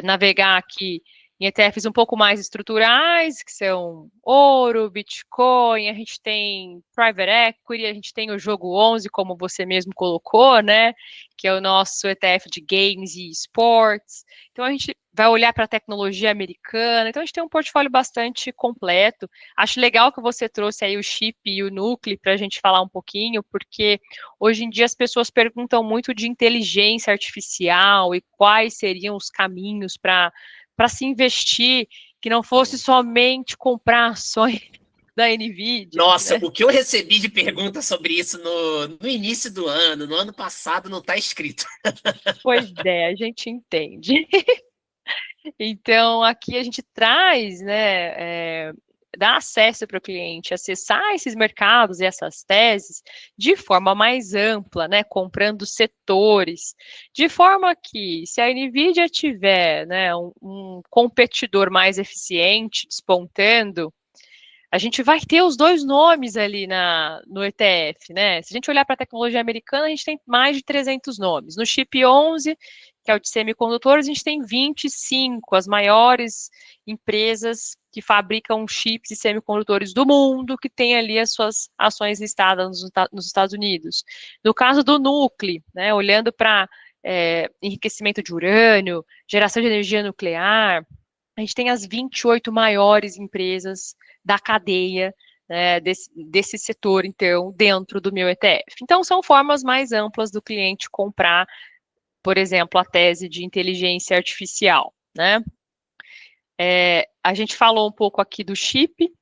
navegar aqui em ETFs um pouco mais estruturais, que são ouro, Bitcoin, a gente tem private equity, a gente tem o jogo 11, como você mesmo colocou, né, que é o nosso ETF de games e esportes. Então a gente vai olhar para a tecnologia americana, então a gente tem um portfólio bastante completo. Acho legal que você trouxe aí o chip e o núcleo para a gente falar um pouquinho, porque hoje em dia as pessoas perguntam muito de inteligência artificial e quais seriam os caminhos para se investir, que não fosse somente comprar ações da NVIDIA. Nossa, Né? o que eu recebi de pergunta sobre isso no início do ano, no ano passado, não está escrito. Pois é, a gente entende. Então, aqui a gente traz, né, dá acesso para o cliente acessar esses mercados e essas teses de forma mais ampla, né, comprando setores, de forma que se a NVIDIA tiver, né, um competidor mais eficiente despontando, a gente vai ter os dois nomes ali no ETF, né? Se a gente olhar para a tecnologia americana, a gente tem mais de 300 nomes. No Chip 11, que é o de semicondutores, a gente tem 25, as maiores empresas que fabricam chips e semicondutores do mundo, que têm ali as suas ações listadas nos Estados Unidos. No caso do núcleo, né, olhando para enriquecimento de urânio, geração de energia nuclear, a gente tem as 28 maiores empresas da cadeia, né, desse setor, então, dentro do meu ETF. Então, são formas mais amplas do cliente comprar, por exemplo, a tese de inteligência artificial, né? A gente falou um pouco aqui do chip,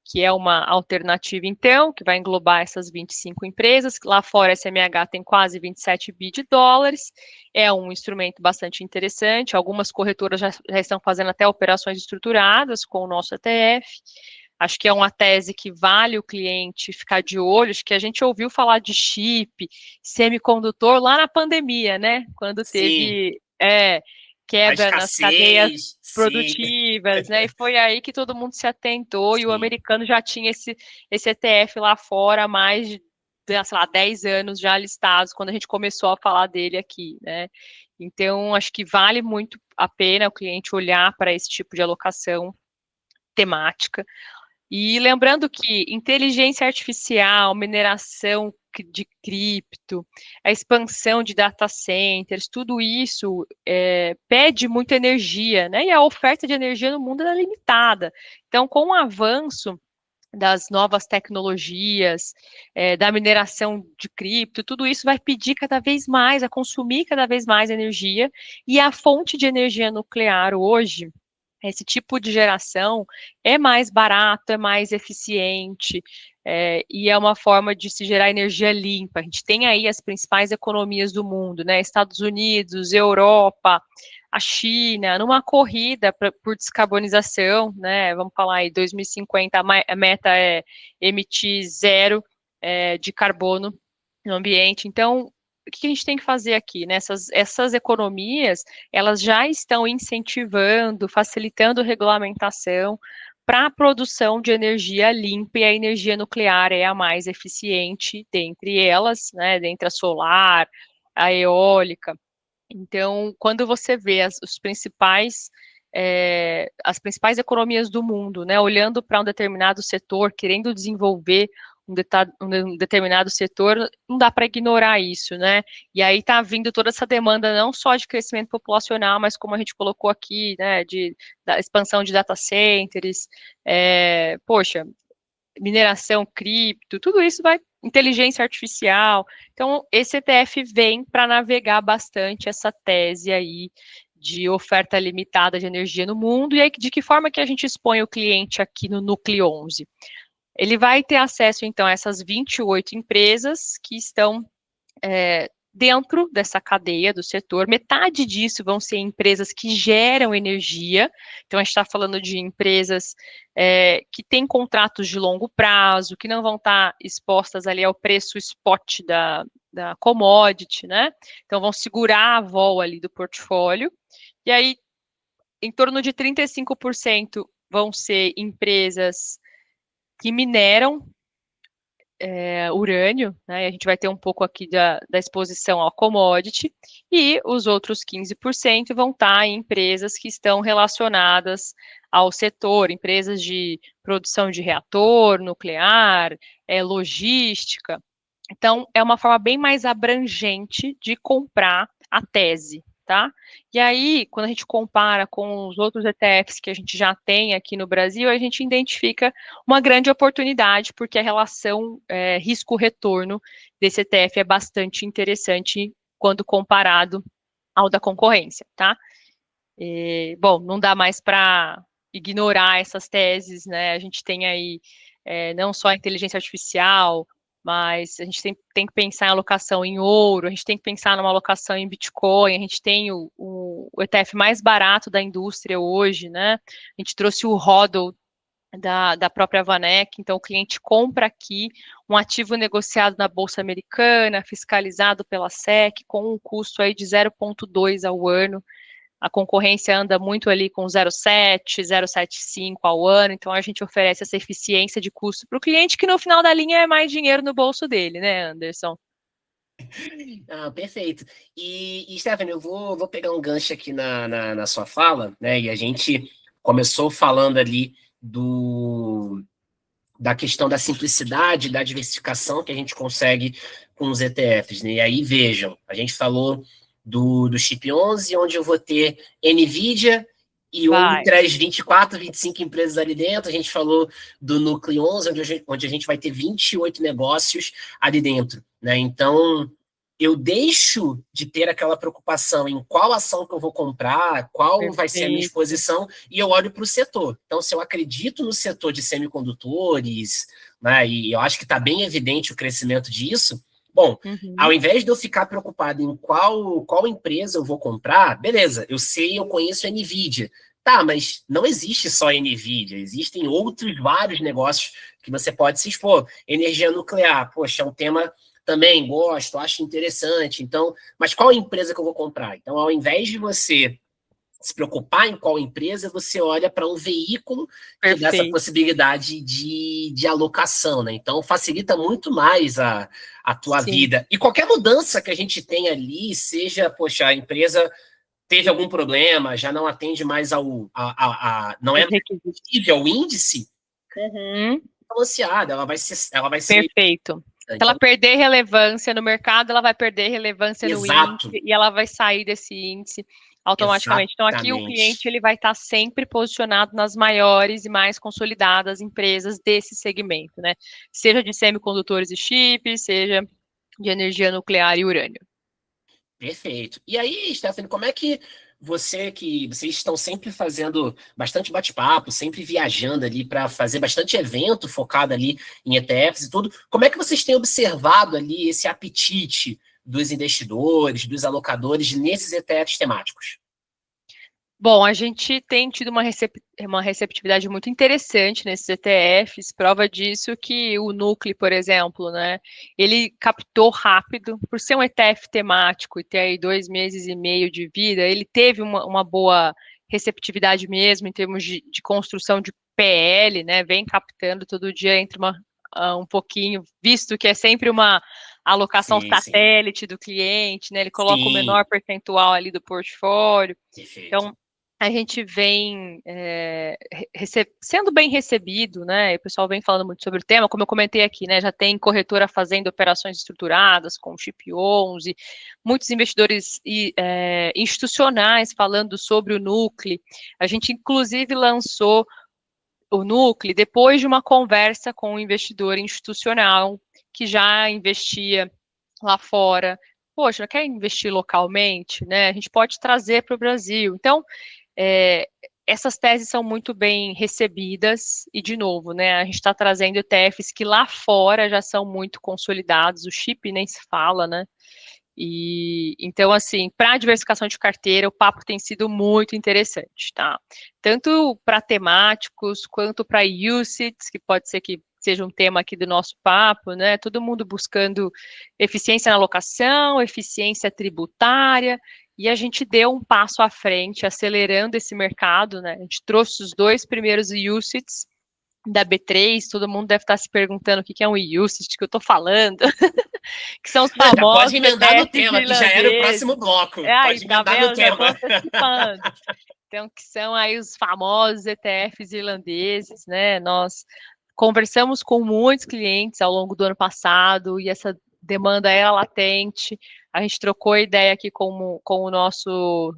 que é uma alternativa, então, que vai englobar essas 25 empresas. Lá fora, a SMH tem quase 27 bi de dólares, é um instrumento bastante interessante. Algumas corretoras já estão fazendo até operações estruturadas com o nosso ETF. Acho que é uma tese que vale o cliente ficar de olho. Acho que a gente ouviu falar de chip, semicondutor lá na pandemia, né? Quando Sim, teve a quebra nas cadeias escassez, sim. produtivas, né? E foi aí que todo mundo se atentou, e o Sim. americano já tinha esse ETF lá fora há mais de, sei lá, 10 anos já listados, quando a gente começou a falar dele aqui, né? Então, acho que vale muito a pena o cliente olhar para esse tipo de alocação temática. E lembrando que inteligência artificial, mineração de cripto, a expansão de data centers, tudo isso pede muita energia, né? E a oferta de energia no mundo é limitada. Então, com o avanço das novas tecnologias, da mineração de cripto, tudo isso vai pedir cada vez mais, a consumir cada vez mais energia, e a fonte de energia nuclear hoje, esse tipo de geração é mais barato, é mais eficiente, e é uma forma de se gerar energia limpa. A gente tem aí as principais economias do mundo, né? Estados Unidos, Europa, a China, numa corrida por descarbonização, né? Vamos falar aí, 2050, a meta é emitir zero de carbono no ambiente. Então, o que a gente tem que fazer aqui? Né? Essas economias, elas já estão incentivando, facilitando regulamentação para a produção de energia limpa, e a energia nuclear é a mais eficiente dentre elas, né? Dentre a solar, a eólica. Então, quando você vê as principais economias do mundo, né, olhando para um determinado setor, querendo desenvolver um determinado setor, não dá para ignorar isso, né? E aí está vindo toda essa demanda não só de crescimento populacional, mas como a gente colocou aqui, né, da expansão de data centers, poxa, mineração, cripto, tudo isso vai, inteligência artificial. Então, esse ETF vem para navegar bastante essa tese aí de oferta limitada de energia no mundo. E aí, de que forma que a gente expõe o cliente aqui no Núcleo 11? Ele vai ter acesso, então, a essas 28 empresas que estão dentro dessa cadeia do setor. Metade disso vão ser empresas que geram energia. Então, a gente está falando de empresas que têm contratos de longo prazo, que não vão estar expostas ali ao preço spot da commodity, né? Então, vão segurar a vol ali do portfólio. E aí, em torno de 35% vão ser empresas que mineram urânio, né? A gente vai ter um pouco aqui da exposição ao commodity, e os outros 15% vão estar em empresas que estão relacionadas ao setor, empresas de produção de reator nuclear, logística. Então, é uma forma bem mais abrangente de comprar a tese, tá? E aí, quando a gente compara com os outros ETFs que a gente já tem aqui no Brasil, a gente identifica uma grande oportunidade, porque a relação risco-retorno desse ETF é bastante interessante quando comparado ao da concorrência, tá? Bom, não dá mais para ignorar essas teses, né? A gente tem aí não só a inteligência artificial, mas a gente tem que pensar em alocação em ouro, a gente tem que pensar numa alocação em Bitcoin, a gente tem o ETF mais barato da indústria hoje, né? A gente trouxe o HODL da própria Vanek, então o cliente compra aqui um ativo negociado na Bolsa Americana, fiscalizado pela SEC, com um custo aí de 0,2 ao ano. A concorrência anda muito ali com 0,7, 0,75 ao ano, então a gente oferece essa eficiência de custo para o cliente, que no final da linha é mais dinheiro no bolso dele, né, Anderson? Perfeito. Stephanie, eu vou pegar um gancho aqui na sua fala, né? E a gente começou falando ali da questão da simplicidade, da diversificação que a gente consegue com os ETFs, né? E aí, vejam, a gente falou do Chip 11, onde eu vou ter NVIDIA e outras 24, 25 empresas ali dentro. A gente falou do Núcleo 11, onde a gente vai ter 28 negócios ali dentro, né? Então, eu deixo de ter aquela preocupação em qual ação que eu vou comprar, qual vai ser a minha exposição, e eu olho para o setor. Então, se eu acredito no setor de semicondutores, né, e eu acho que está bem evidente o crescimento disso, bom, ao invés de eu ficar preocupado em qual empresa eu vou comprar, beleza, eu sei, eu conheço a NVIDIA. Tá, mas não existe só a NVIDIA, existem outros vários negócios que você pode se expor. Energia nuclear, poxa, é um tema também gosto, acho interessante. Então, mas qual empresa que eu vou comprar? Então, ao invés de você se preocupar em qual empresa, você olha para um veículo que dá essa possibilidade de alocação, né? Então, facilita muito mais a tua vida. E qualquer mudança que a gente tem ali, seja, poxa, a empresa teve algum problema, já não atende mais não é possível ao índice, balanceada, ela vai ser perfeito. Se ela perder relevância no mercado, ela vai perder relevância no índice e ela vai sair desse índice automaticamente. Então, aqui o cliente ele vai estar sempre posicionado nas maiores e mais consolidadas empresas desse segmento, né? Seja de semicondutores e chips, seja de energia nuclear e urânio. Perfeito. E aí, Stephanie, como é que vocês estão sempre fazendo bastante bate-papo, sempre viajando ali para fazer bastante evento focado ali em ETFs e tudo, como é que vocês têm observado ali esse apetite dos investidores, dos alocadores nesses ETFs temáticos? Bom, a gente tem tido uma receptividade muito interessante nesses ETFs, prova disso que o Núcleo, por exemplo, né, ele captou rápido, por ser um ETF temático e ter aí 2 meses e meio de vida, ele teve uma boa receptividade mesmo, em termos de construção de PL, né, vem captando todo dia entre um pouquinho, visto que é sempre uma alocação satélite do cliente, né, ele coloca o menor percentual ali do portfólio. Perfeito. Então, a gente vem sendo bem recebido, né? O pessoal vem falando muito sobre o tema, como eu comentei aqui, né? Já tem corretora fazendo operações estruturadas com o Chip 11, muitos investidores institucionais falando sobre o Núcleo. A gente, inclusive, lançou o Núcleo depois de uma conversa com um investidor institucional que já investia lá fora. Poxa, não quer investir localmente, né? A gente pode trazer para o Brasil. Então, essas teses são muito bem recebidas e, de novo, né, a gente está trazendo ETFs que lá fora já são muito consolidados, o chip nem se fala, né, e então, assim, para a diversificação de carteira, o papo tem sido muito interessante, tá, tanto para temáticos, quanto para UCITS, que pode ser que seja um tema aqui do nosso papo, né, todo mundo buscando eficiência na alocação, eficiência tributária, e a gente deu um passo à frente, acelerando esse mercado, né? A gente trouxe os 2 primeiros UCITS da B3, todo mundo deve estar se perguntando o que é um UCIT que eu estou falando, que são os famosos. Já pode emendar no tema, que já era o próximo bloco. Pode emendar no tema. Então, que são aí os famosos ETFs irlandeses, né? Nós conversamos com muitos clientes ao longo do ano passado e essa demanda era latente. A gente trocou ideia aqui com o nosso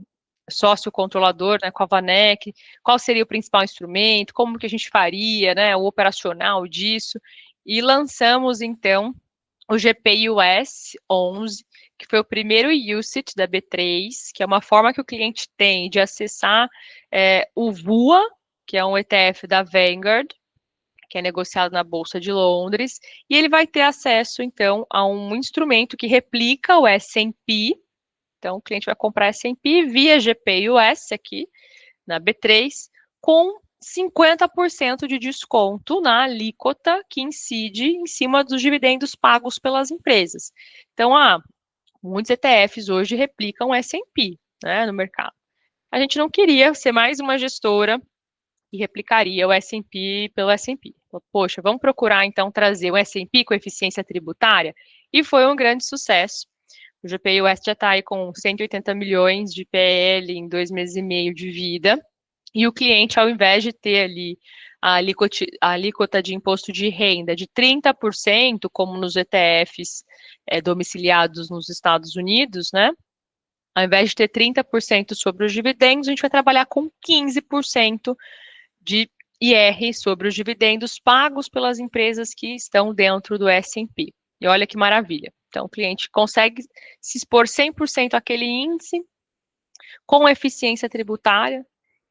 sócio controlador, né, com a Vanek, qual seria o principal instrumento, como que a gente faria, né, o operacional disso, e lançamos, então, o GPUS 11, que foi o primeiro UCIT da B3, que é uma forma que o cliente tem de acessar o VUA, que é um ETF da Vanguard, que é negociado na Bolsa de Londres, e ele vai ter acesso, então, a um instrumento que replica o S&P. Então, o cliente vai comprar S&P via GPUS aqui, na B3, com 50% de desconto na alíquota que incide em cima dos dividendos pagos pelas empresas. Então, muitos ETFs hoje replicam S&P, né, no mercado. a gente não queria ser mais uma gestora que replicaria o S&P pelo S&P. Poxa, vamos procurar então trazer o S&P com eficiência tributária? E foi um grande sucesso. O GPI West já está aí com 180 milhões de PL em 2 meses e meio de vida, e o cliente, ao invés de ter ali a alíquota de imposto de renda de 30%, como nos ETFs domiciliados nos Estados Unidos, né? Ao invés de ter 30% sobre os dividendos, a gente vai trabalhar com 15% de IR sobre os dividendos pagos pelas empresas que estão dentro do S&P. E olha que maravilha. Então, o cliente consegue se expor 100% àquele índice com eficiência tributária.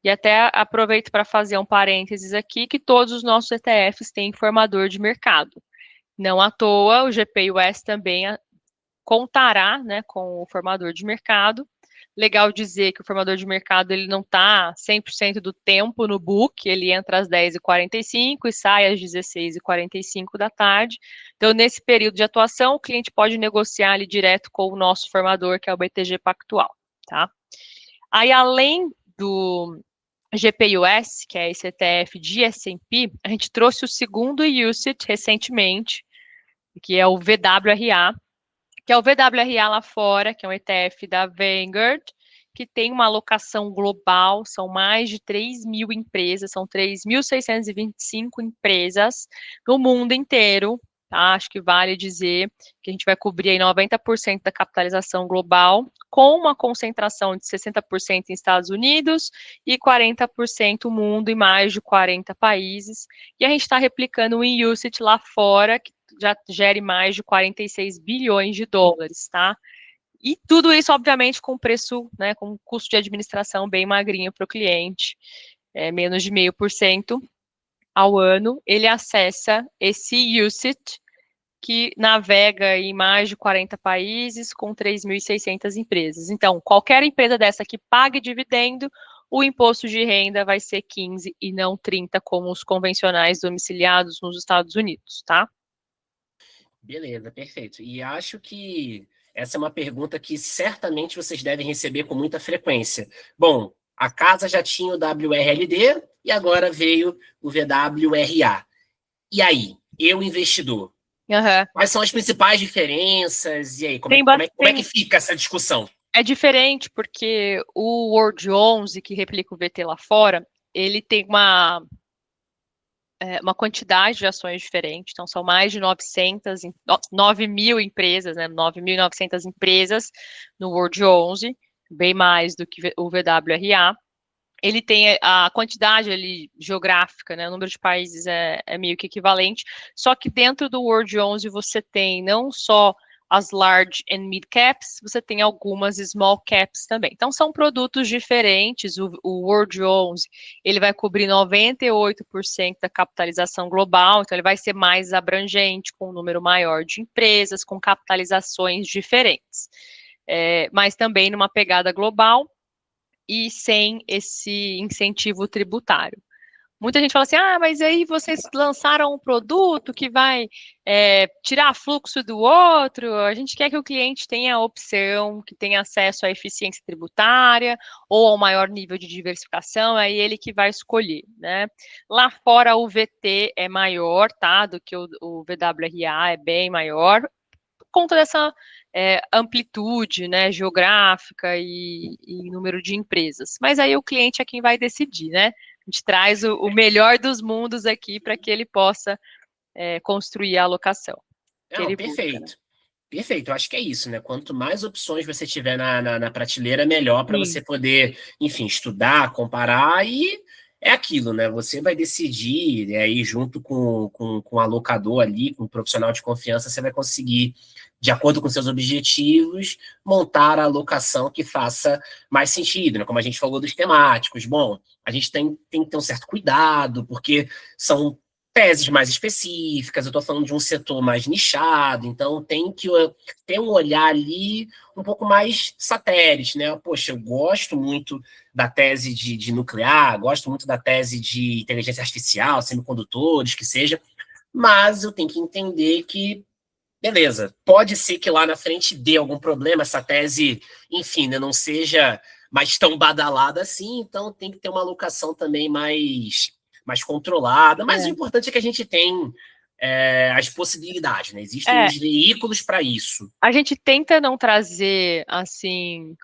E até aproveito para fazer um parênteses aqui, que todos os nossos ETFs têm informador de mercado. Não à toa, o GPI West também contará, né, com o formador de mercado. Legal dizer que o formador de mercado ele não está 100% do tempo no book, ele entra às 10h45 e sai às 16h45 da tarde. Então, nesse período de atuação, o cliente pode negociar ali direto com o nosso formador, que é o BTG Pactual, tá? Aí, além do GPUS, que é esse ETF de S&P, a gente trouxe o segundo UCITS recentemente, que é o VWRA, que é o VWRA lá fora, que é um ETF da Vanguard, que tem uma alocação global, são mais de 3 mil empresas, são 3.625 empresas no mundo inteiro, tá? Acho que vale dizer que a gente vai cobrir aí 90% da capitalização global, com uma concentração de 60% em Estados Unidos e 40% mundo em mais de 40 países, e a gente está replicando um UCITS lá fora, que já gere mais de 46 bilhões de dólares, tá? E tudo isso, obviamente, com preço, né, com custo de administração bem magrinho para o cliente, menos de 0,5% ao ano, ele acessa esse UCITS, que navega em mais de 40 países, com 3.600 empresas. Então, qualquer empresa dessa que pague dividendo, o imposto de renda vai ser 15% e não 30%, como os convencionais domiciliados nos Estados Unidos, tá? Beleza, perfeito. E acho que essa é uma pergunta que certamente vocês devem receber com muita frequência. Bom, a casa já tinha o WRLD e agora veio o VWRA. E aí, eu investidor, quais são as principais diferenças? E aí, como é que fica essa discussão? É diferente porque o World 11, que replica o VT lá fora, ele tem uma quantidade de ações diferentes, então são mais de 9 mil empresas, né, 9.900 empresas no World 11, bem mais do que o VWRA. Ele tem a quantidade ali geográfica, né, o número de países é meio que equivalente, só que dentro do World 11 você tem não só as large and mid caps, você tem algumas small caps também. Então, são produtos diferentes. O World 11, ele vai cobrir 98% da capitalização global, então ele vai ser mais abrangente, com um número maior de empresas, com capitalizações diferentes. Mas também numa pegada global e sem esse incentivo tributário. Muita gente fala assim, mas aí vocês lançaram um produto que vai tirar fluxo do outro, a gente quer que o cliente tenha a opção, que tenha acesso à eficiência tributária ou ao maior nível de diversificação, é ele que vai escolher, né? Lá fora o VT é maior, tá, do que o VWRA, é bem maior, por conta dessa amplitude, né, geográfica e número de empresas. Mas aí o cliente é quem vai decidir, né? A gente traz o melhor dos mundos aqui para que ele possa construir a alocação. Não, perfeito. Busca, né? Perfeito, eu acho que é isso, né? Quanto mais opções você tiver na prateleira, melhor para você poder, enfim, estudar, comparar, e é aquilo, né? Você vai decidir, aí junto com o alocador ali, com o profissional de confiança, você vai conseguir, de acordo com seus objetivos, montar a alocação que faça mais sentido, né? Como a gente falou dos temáticos. Bom, a gente tem que ter um certo cuidado, porque são teses mais específicas, eu estou falando de um setor mais nichado, então tem que ter um olhar ali um pouco mais satélite, né? Poxa, eu gosto muito da tese de nuclear, gosto muito da tese de inteligência artificial, semicondutores, que seja, mas eu tenho que entender que, beleza, pode ser que lá na frente dê algum problema, essa tese, enfim, né, não seja mais tão badalada assim, então tem que ter uma alocação também mais controlada. Mas o importante é que a gente tem as possibilidades, né? Existem os veículos para isso. A gente tenta não trazer, assim,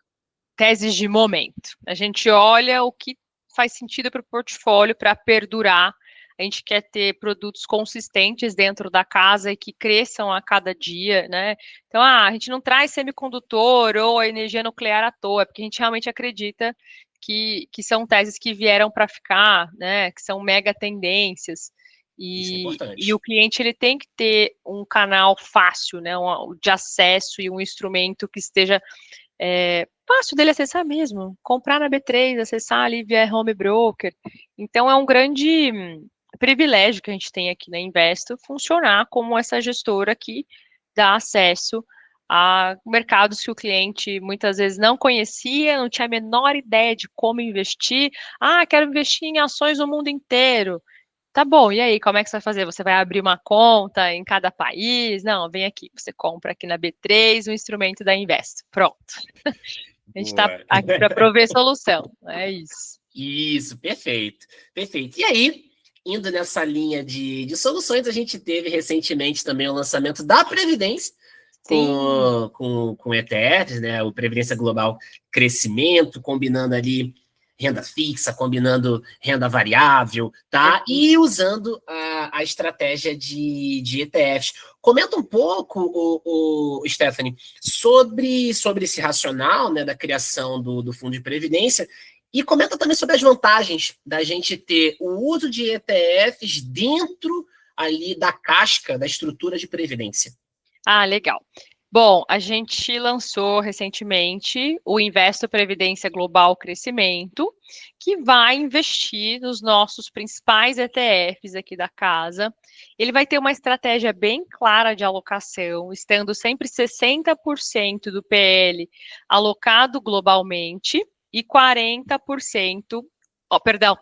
teses de momento. A gente olha o que faz sentido para o portfólio para perdurar. A gente quer ter produtos consistentes dentro da casa e que cresçam a cada dia, né? Então, a gente não traz semicondutor ou a energia nuclear à toa, porque a gente realmente acredita que são teses que vieram para ficar, né? Que são mega tendências. Isso é E o importante. cliente ele tem que ter um canal fácil, né? De acesso e um instrumento que esteja fácil dele acessar mesmo, comprar na B3, acessar ali via home broker. Então é um grande privilégio que a gente tem aqui na Investo, funcionar como essa gestora que dá acesso a mercados que o cliente muitas vezes não conhecia, não tinha a menor ideia de como investir. Quero investir em ações no mundo inteiro. Tá bom, e aí, como é que você vai fazer? Você vai abrir uma conta em cada país? Não, vem aqui, você compra aqui na B3 o instrumento da Investo. Pronto. A gente está Boa. aqui para prover solução. É isso. Isso, perfeito. Perfeito. E aí, indo nessa linha de soluções, a gente teve recentemente também o lançamento da Previdência Sim. com ETFs, né? O Previdência Global Crescimento, combinando ali renda fixa, combinando renda variável, tá? Perfeito. E usando a estratégia de ETFs. Comenta um pouco, o Stephanie, sobre esse racional, né, da criação do Fundo de Previdência. E comenta também sobre as vantagens da gente ter o uso de ETFs dentro ali da casca, da estrutura de previdência. Legal. Bom, a gente lançou recentemente o Investo Previdência Global Crescimento, que vai investir nos nossos principais ETFs aqui da casa. Ele vai ter uma estratégia bem clara de alocação, estando sempre 60% do PL alocado globalmente e 40%,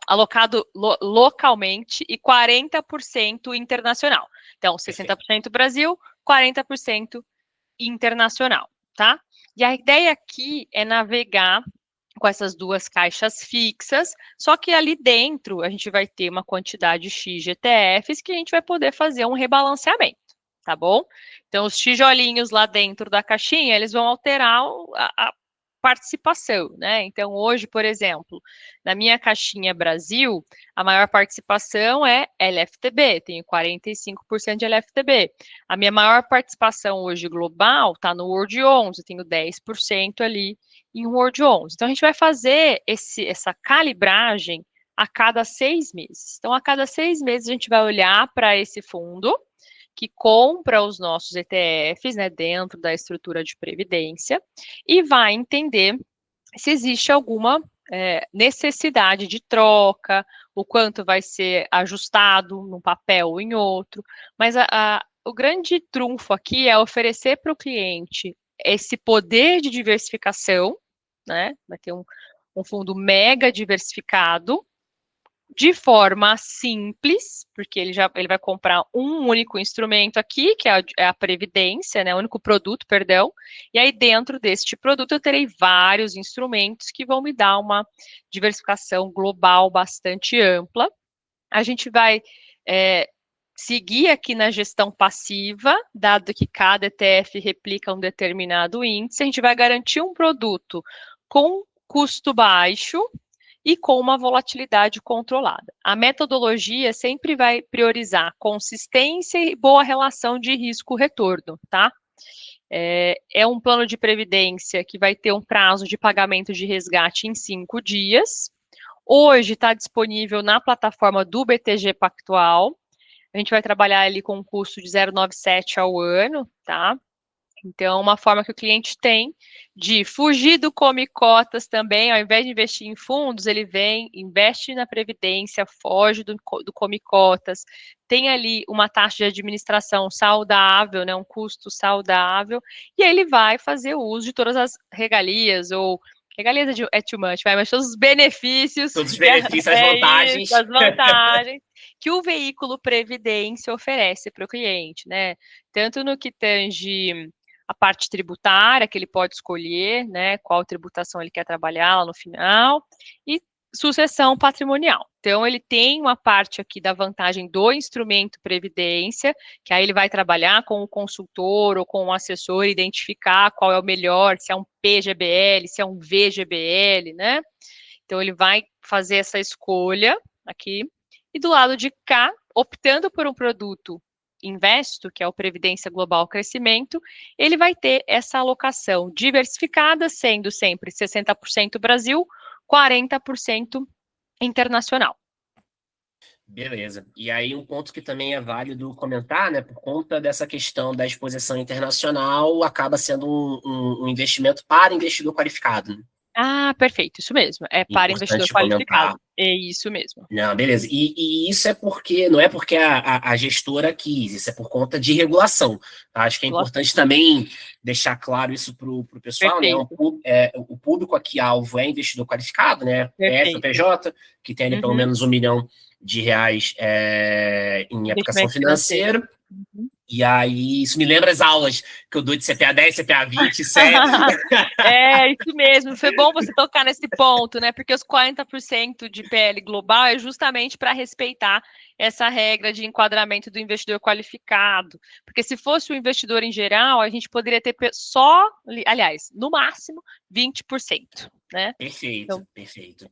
alocado localmente e 40% internacional. Então, 60% Brasil, 40% internacional, tá? E a ideia aqui é navegar com essas duas caixas fixas, só que ali dentro a gente vai ter uma quantidade X de ETFs que a gente vai poder fazer um rebalanceamento, tá bom? Então, os tijolinhos lá dentro da caixinha, eles vão alterar a participação, né? Então, hoje, por exemplo, na minha caixinha Brasil, a maior participação é LFTB, tenho 45% de LFTB. A minha maior participação hoje global está no World 11, tenho 10% ali em World 11. Então, a gente vai fazer essa calibragem a cada 6 meses. Então, a cada 6 meses, a gente vai olhar para esse fundo que compra os nossos ETFs, né, dentro da estrutura de previdência, e vai entender se existe alguma necessidade de troca, o quanto vai ser ajustado num papel ou em outro, mas o grande trunfo aqui é oferecer para o cliente esse poder de diversificação, né, vai ter um fundo mega diversificado, de forma simples, porque ele vai comprar um único instrumento aqui, que é a previdência, né, o único produto, perdão, e aí dentro deste produto eu terei vários instrumentos que vão me dar uma diversificação global bastante ampla. A gente vai seguir aqui na gestão passiva, dado que cada ETF replica um determinado índice, a gente vai garantir um produto com custo baixo, e com uma volatilidade controlada. A metodologia sempre vai priorizar consistência e boa relação de risco-retorno, tá? É um plano de previdência que vai ter um prazo de pagamento de resgate em 5 dias. Hoje está disponível na plataforma do BTG Pactual. A gente vai trabalhar ali com um custo de 0,97 ao ano, tá? Então, uma forma que o cliente tem de fugir do come cotas também, ao invés de investir em fundos, ele vem, investe na previdência, foge do come cotas, tem ali uma taxa de administração saudável, né, um custo saudável, e aí ele vai fazer uso de todas as regalias, ou regalias é too much, mas todos os benefícios, Todos os benefícios, as isso, vantagens. as vantagens que o veículo previdência oferece para o cliente, né? Tanto no que tange a parte tributária, que ele pode escolher, né, qual tributação ele quer trabalhar lá no final, e sucessão patrimonial. Então, ele tem uma parte aqui da vantagem do instrumento previdência, que aí ele vai trabalhar com o consultor ou com o assessor, identificar qual é o melhor, se é um PGBL, se é um VGBL, né? Então, ele vai fazer essa escolha aqui. E do lado de cá, optando por um produto Investo, que é o Previdência Global Crescimento, ele vai ter essa alocação diversificada, sendo sempre 60% Brasil, 40% internacional. Beleza. E aí um ponto que também é válido comentar, né, por conta dessa questão da exposição internacional, acaba sendo um investimento para investidor qualificado, né? Ah, perfeito, isso mesmo. É para investidor Importante comentar. qualificado. É isso mesmo. Não, beleza. E isso é porque, não é porque a gestora quis, isso é por conta de regulação. Tá? Acho que é importante também deixar claro isso para o pessoal, né? Perfeito, O público aqui, alvo, é investidor qualificado, né? PF ou perfeito. PJ, que tem ali pelo Uhum. menos R$ 1 milhão em aplicação Investimento financeiro. financeira. Uhum. E aí, isso me lembra as aulas que eu dou de CPA 10, CPA 20, sério. É, isso mesmo. Foi bom você tocar nesse ponto, né? Porque os 40% de PL global é justamente para respeitar essa regra de enquadramento do investidor qualificado. Porque se fosse o investidor em geral, a gente poderia ter só, aliás, no máximo, 20%, né? Perfeito, Então, perfeito.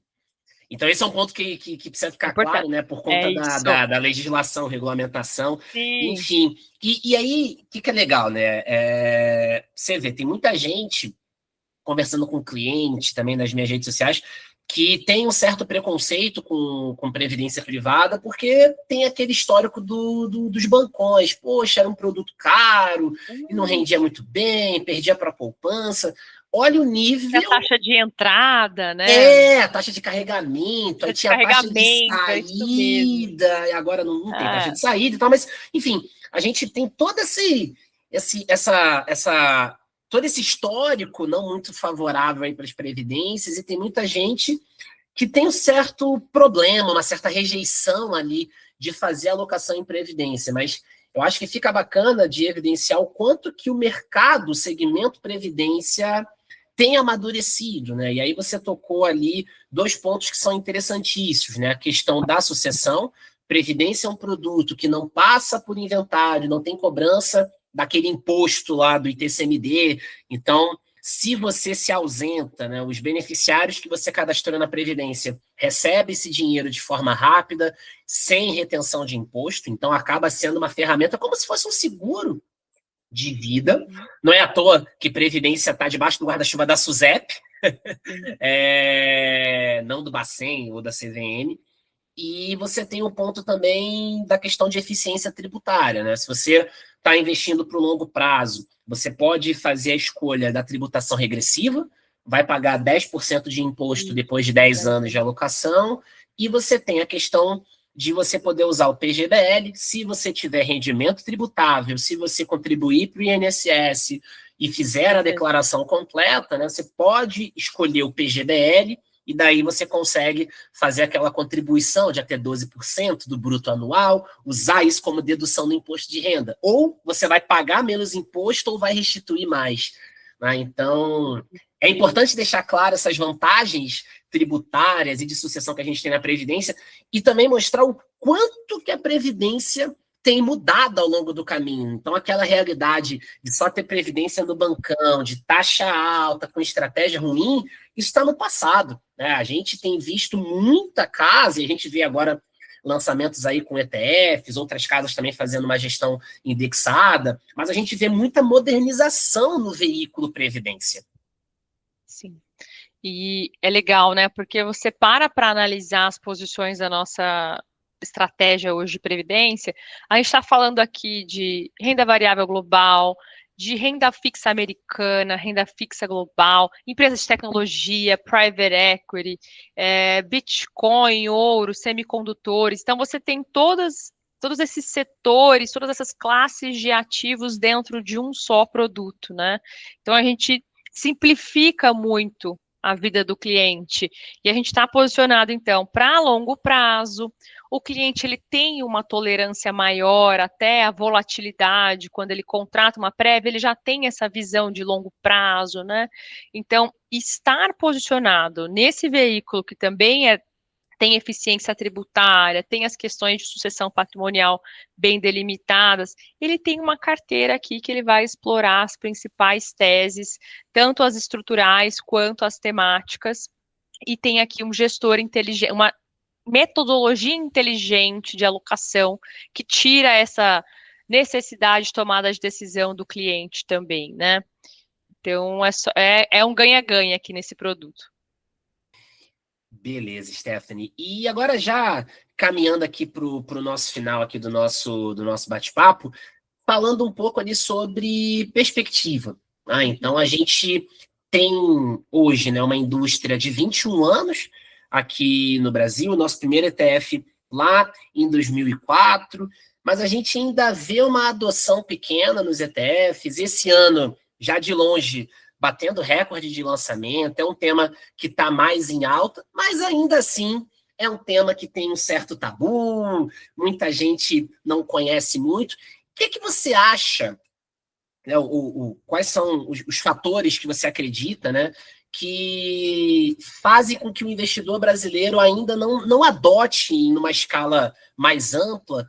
Então, esse é um ponto que precisa é ficar claro, importante. né? Por É conta da, isso. da, da legislação, regulamentação, Sim. enfim. E aí, o que é legal, né? Você vê, tem muita gente conversando com cliente também nas minhas redes sociais que tem um certo preconceito com previdência privada porque tem aquele histórico dos bancões. Poxa, era um produto caro e não rendia muito bem, perdia para a poupança. Olha o A nível. taxa de entrada, né? A taxa de carregamento, aí Taxa de tinha a taxa de carregamento, é isso mesmo. saída, e agora não tem taxa Ah, de saída e tal, mas, enfim, a gente tem todo todo esse histórico não muito favorável aí para as previdências, e tem muita gente que tem um certo problema, uma certa rejeição ali de fazer alocação em previdência, mas eu acho que fica bacana de evidenciar o quanto que o mercado, o segmento previdência tem amadurecido, né? E aí você tocou ali dois pontos que são interessantíssimos, né? A questão da sucessão. Previdência é um produto que não passa por inventário, não tem cobrança daquele imposto lá do ITCMD. Então, se você se ausenta, né, os beneficiários que você cadastrou na Previdência recebem esse dinheiro de forma rápida, sem retenção de imposto. Então, acaba sendo uma ferramenta como se fosse um seguro de vida. Não é à toa que Previdência está debaixo do guarda-chuva da SUSEP, não do Bacen ou da CVM. E você tem o ponto também da questão de eficiência tributária, né? Se você está investindo para o longo prazo, você pode fazer a escolha da tributação regressiva, vai pagar 10% de imposto isso, depois de 10 anos de alocação, e você tem a questão de você poder usar o PGBL se você tiver rendimento tributável, se você contribuir para o INSS e fizer a perfeito. declaração completa, né? Você pode escolher o PGBL e daí você consegue fazer aquela contribuição de até 12% do bruto anual, usar isso como dedução no imposto de renda. Ou você vai pagar menos imposto ou vai restituir mais. Né? Então, é importante deixar claro essas vantagens tributárias e de sucessão que a gente tem na Previdência e também mostrar o quanto que a Previdência tem mudado ao longo do caminho. Então, aquela realidade de só ter previdência no bancão, de taxa alta, com estratégia ruim, isso está no passado. Né? A gente tem visto muita casa, e a gente vê agora lançamentos aí com ETFs, outras casas também fazendo uma gestão indexada, mas a gente vê muita modernização no veículo Previdência. Sim. E é legal, né? Porque você para analisar as posições da nossa estratégia hoje de previdência, a gente está falando aqui de renda variável global, de renda fixa americana, renda fixa global, empresas de tecnologia, private equity, Bitcoin, ouro, semicondutores. Então, você tem todos esses setores, todas essas classes de ativos dentro de um só produto, né? Então, a gente simplifica muito a vida do cliente. E a gente está posicionado, então, para longo prazo, o cliente ele tem uma tolerância maior até a volatilidade, quando ele contrata uma prévia, ele já tem essa visão de longo prazo, né? Então, estar posicionado nesse veículo que também tem eficiência tributária, tem as questões de sucessão patrimonial bem delimitadas, ele tem uma carteira aqui que ele vai explorar as principais teses, tanto as estruturais quanto as temáticas, e tem aqui um gestor inteligente, uma metodologia inteligente de alocação que tira essa necessidade de tomada de decisão do cliente também, né? Então, é um ganha-ganha aqui nesse produto. Beleza, Stephanie. E agora já caminhando aqui para o nosso final aqui do nosso bate-papo, falando um pouco ali sobre perspectiva. Então, a gente tem hoje, né, uma indústria de 21 anos aqui no Brasil, nosso primeiro ETF lá em 2004, mas a gente ainda vê uma adoção pequena nos ETFs. Esse ano, já de longe, batendo recorde de lançamento, é um tema que está mais em alta, mas ainda assim é um tema que tem um certo tabu, muita gente não conhece muito. O que você acha, né, quais são os fatores que você acredita, né, que fazem com que o investidor brasileiro ainda não adote em uma escala mais ampla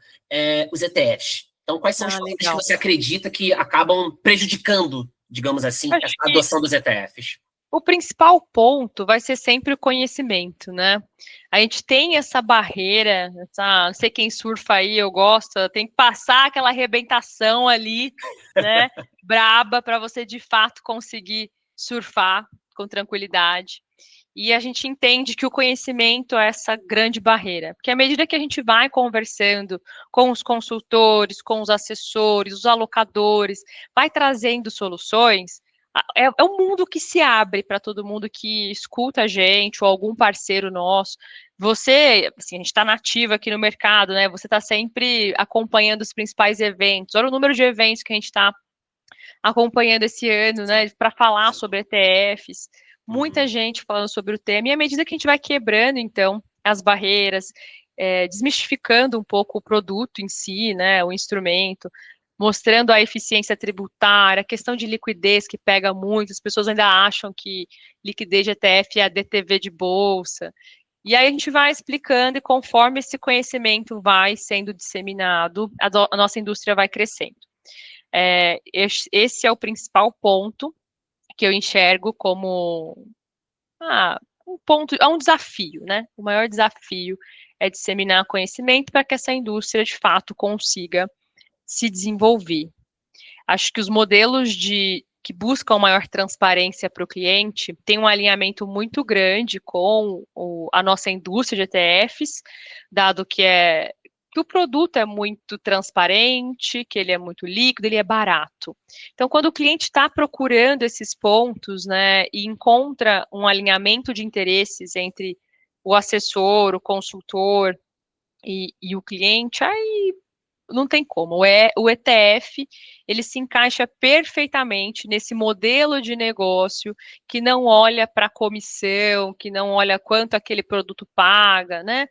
os ETFs? Então, quais são os fatores que Legal. você acredita que acabam prejudicando, digamos assim, essa adoção dos ETFs? O principal ponto vai ser sempre o conhecimento, né? A gente tem essa barreira, não sei quem surfa aí, eu gosto, tem que passar aquela arrebentação ali, né? Braba, para você de fato conseguir surfar com tranquilidade. E a gente entende que o conhecimento é essa grande barreira, porque à medida que a gente vai conversando com os consultores, com os assessores, os alocadores, vai trazendo soluções, é um mundo que se abre para todo mundo que escuta a gente ou algum parceiro nosso. Você, assim, a gente está nativa aqui no mercado, né? Você está sempre acompanhando os principais eventos. Olha o número de eventos que a gente está acompanhando esse ano, né? Para falar sobre ETFs. Muita gente falando sobre o tema. E à medida que a gente vai quebrando, então, as barreiras, desmistificando um pouco o produto em si, né? O instrumento, mostrando a eficiência tributária, a questão de liquidez que pega muito, as pessoas ainda acham que liquidez de ETF é a DTV de bolsa. E aí a gente vai explicando e conforme esse conhecimento vai sendo disseminado, a nossa indústria vai crescendo. Esse é o principal ponto que eu enxergo como um desafio, né? O maior desafio é disseminar conhecimento para que essa indústria de fato consiga se desenvolver. Acho que os modelos que buscam maior transparência para o cliente têm um alinhamento muito grande com a nossa indústria de ETFs, dado que o produto é muito transparente, que ele é muito líquido, ele é barato. Então, quando o cliente está procurando esses pontos, né, e encontra um alinhamento de interesses entre o assessor, o consultor e o cliente, aí não tem como. O ETF, ele se encaixa perfeitamente nesse modelo de negócio que não olha para a comissão, que não olha quanto aquele produto paga, né?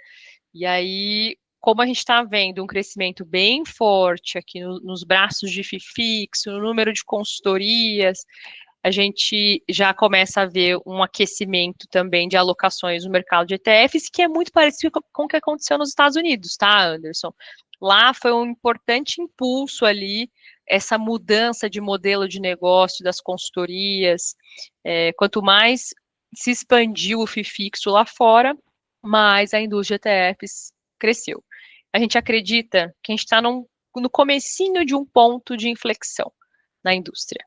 E aí, como a gente está vendo um crescimento bem forte aqui nos braços de FII fixo, no número de consultorias, a gente já começa a ver um aquecimento também de alocações no mercado de ETFs, que é muito parecido com o que aconteceu nos Estados Unidos, tá, Anderson? Lá foi um importante impulso ali, essa mudança de modelo de negócio das consultorias. Quanto mais se expandiu o FII fixo lá fora, mais a indústria de ETFs cresceu. A gente acredita que a gente está no comecinho de um ponto de inflexão na indústria.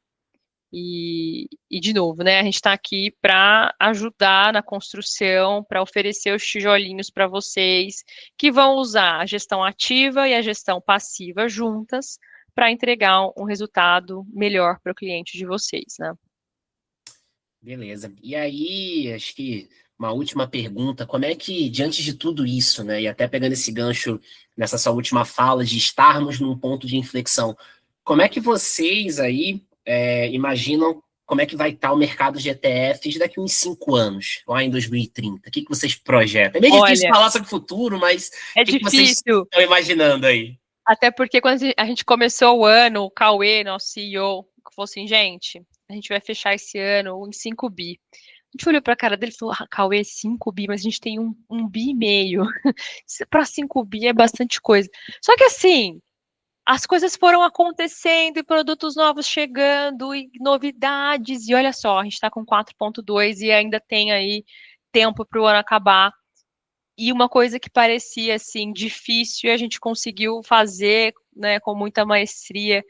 E de novo, né, a gente está aqui para ajudar na construção, para oferecer os tijolinhos para vocês, que vão usar a gestão ativa e a gestão passiva juntas para entregar um resultado melhor para o cliente de vocês, né? Beleza. E aí, acho que uma última pergunta, como é que, diante de tudo isso, né, e até pegando esse gancho nessa sua última fala de estarmos num ponto de inflexão, como é que vocês aí imaginam como é que vai estar o mercado de ETFs daqui uns 5 anos, lá em 2030? O que vocês projetam? É meio difícil Olha, falar sobre o futuro, mas é o que vocês difícil, estão imaginando aí? até porque quando a gente começou o ano, o Cauê, nosso CEO, falou assim, gente, a gente vai fechar esse ano em 5 bi. A gente olhou para a cara dele e falou, Cauê, 5 bi, mas a gente tem um bi e meio. Para 5 bi é bastante coisa. Só que assim, as coisas foram acontecendo e produtos novos chegando e novidades. E olha só, a gente está com 4,2 e ainda tem aí tempo para o ano acabar. E uma coisa que parecia assim difícil, a gente conseguiu fazer, né, com muita maestria.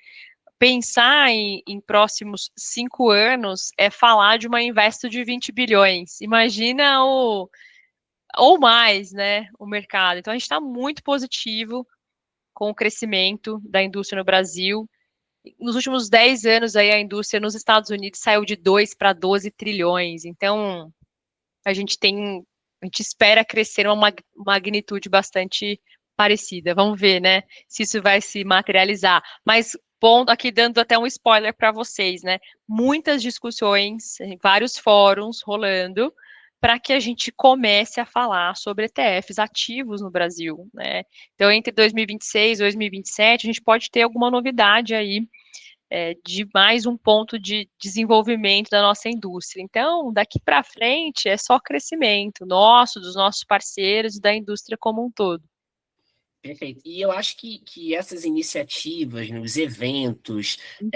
Pensar em próximos 5 anos é falar de uma Investo de 20 bilhões. Imagina ou mais, né, o mercado. Então a gente está muito positivo com o crescimento da indústria no Brasil. Nos últimos 10 anos aí a indústria nos Estados Unidos saiu de 2 para 12 trilhões. Então a gente tem, a gente espera crescer uma magnitude bastante parecida. Vamos ver, né, se isso vai se materializar. Mas ponto aqui dando até um spoiler para vocês, né? Muitas discussões, vários fóruns rolando para que a gente comece a falar sobre ETFs ativos no Brasil, né? Então, entre 2026 e 2027, a gente pode ter alguma novidade aí de mais um ponto de desenvolvimento da nossa indústria. Então, daqui para frente é só crescimento nosso, dos nossos parceiros e da indústria como um todo. Perfeito. E eu acho que essas iniciativas, né, os eventos, Uhum.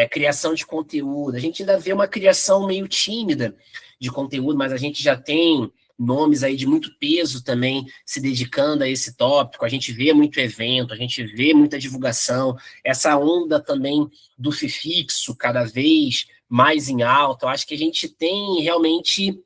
criação de conteúdo, a gente ainda vê uma criação meio tímida de conteúdo, mas a gente já tem nomes aí de muito peso também se dedicando a esse tópico. A gente vê muito evento, a gente vê muita divulgação, essa onda também do fixo cada vez mais em alta. Eu acho que a gente tem realmente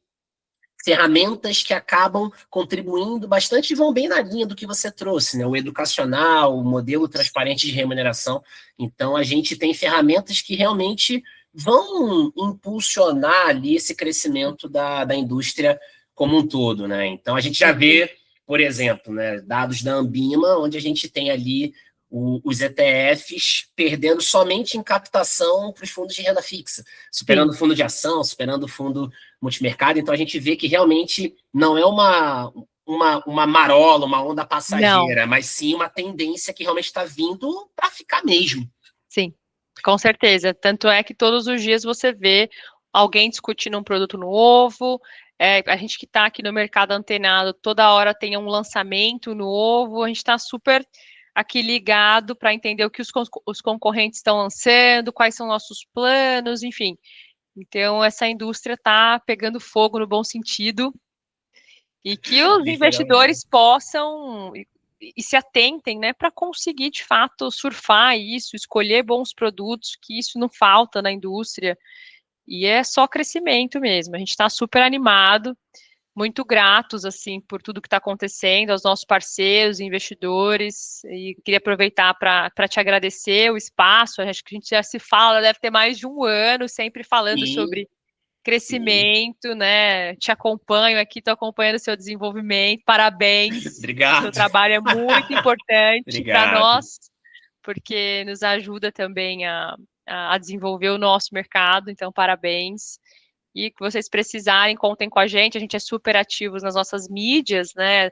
ferramentas que acabam contribuindo bastante e vão bem na linha do que você trouxe, né? O educacional, o modelo transparente de remuneração. Então, a gente tem ferramentas que realmente vão impulsionar ali esse crescimento da indústria como um todo, né? Então, a gente já vê, por exemplo, né, dados da Ambima, onde a gente tem ali os ETFs perdendo somente em captação para os fundos de renda fixa, superando Sim, o fundo de ação, superando o fundo multimercado. Então a gente vê que realmente não é uma marola, uma onda não, passageira, mas sim uma tendência que realmente está vindo para ficar mesmo. sim, com certeza. Tanto é que todos os dias você vê alguém discutindo um produto novo. A gente que está aqui no mercado antenado, toda hora tem um lançamento novo, a gente está super aqui ligado para entender o que os concorrentes estão lançando, quais são nossos planos, enfim. Então, essa indústria está pegando fogo no bom sentido e que os Literalmente. investidores possam e se atentem, né, para conseguir de fato surfar isso, escolher bons produtos, que isso não falta na indústria e é só crescimento mesmo. A gente está super animado, muito gratos assim por tudo que está acontecendo, aos nossos parceiros, investidores, e queria aproveitar para te agradecer o espaço. Acho que a gente já se fala, deve ter mais de um ano sempre falando Sim, sobre sim. crescimento, né? Te acompanho aqui, estou acompanhando o seu desenvolvimento. Parabéns. O seu Obrigado. trabalho é muito importante para Obrigado. nós, porque nos ajuda também a desenvolver o nosso mercado. Então, parabéns. E que vocês precisarem, contem com a gente é super ativos nas nossas mídias, né?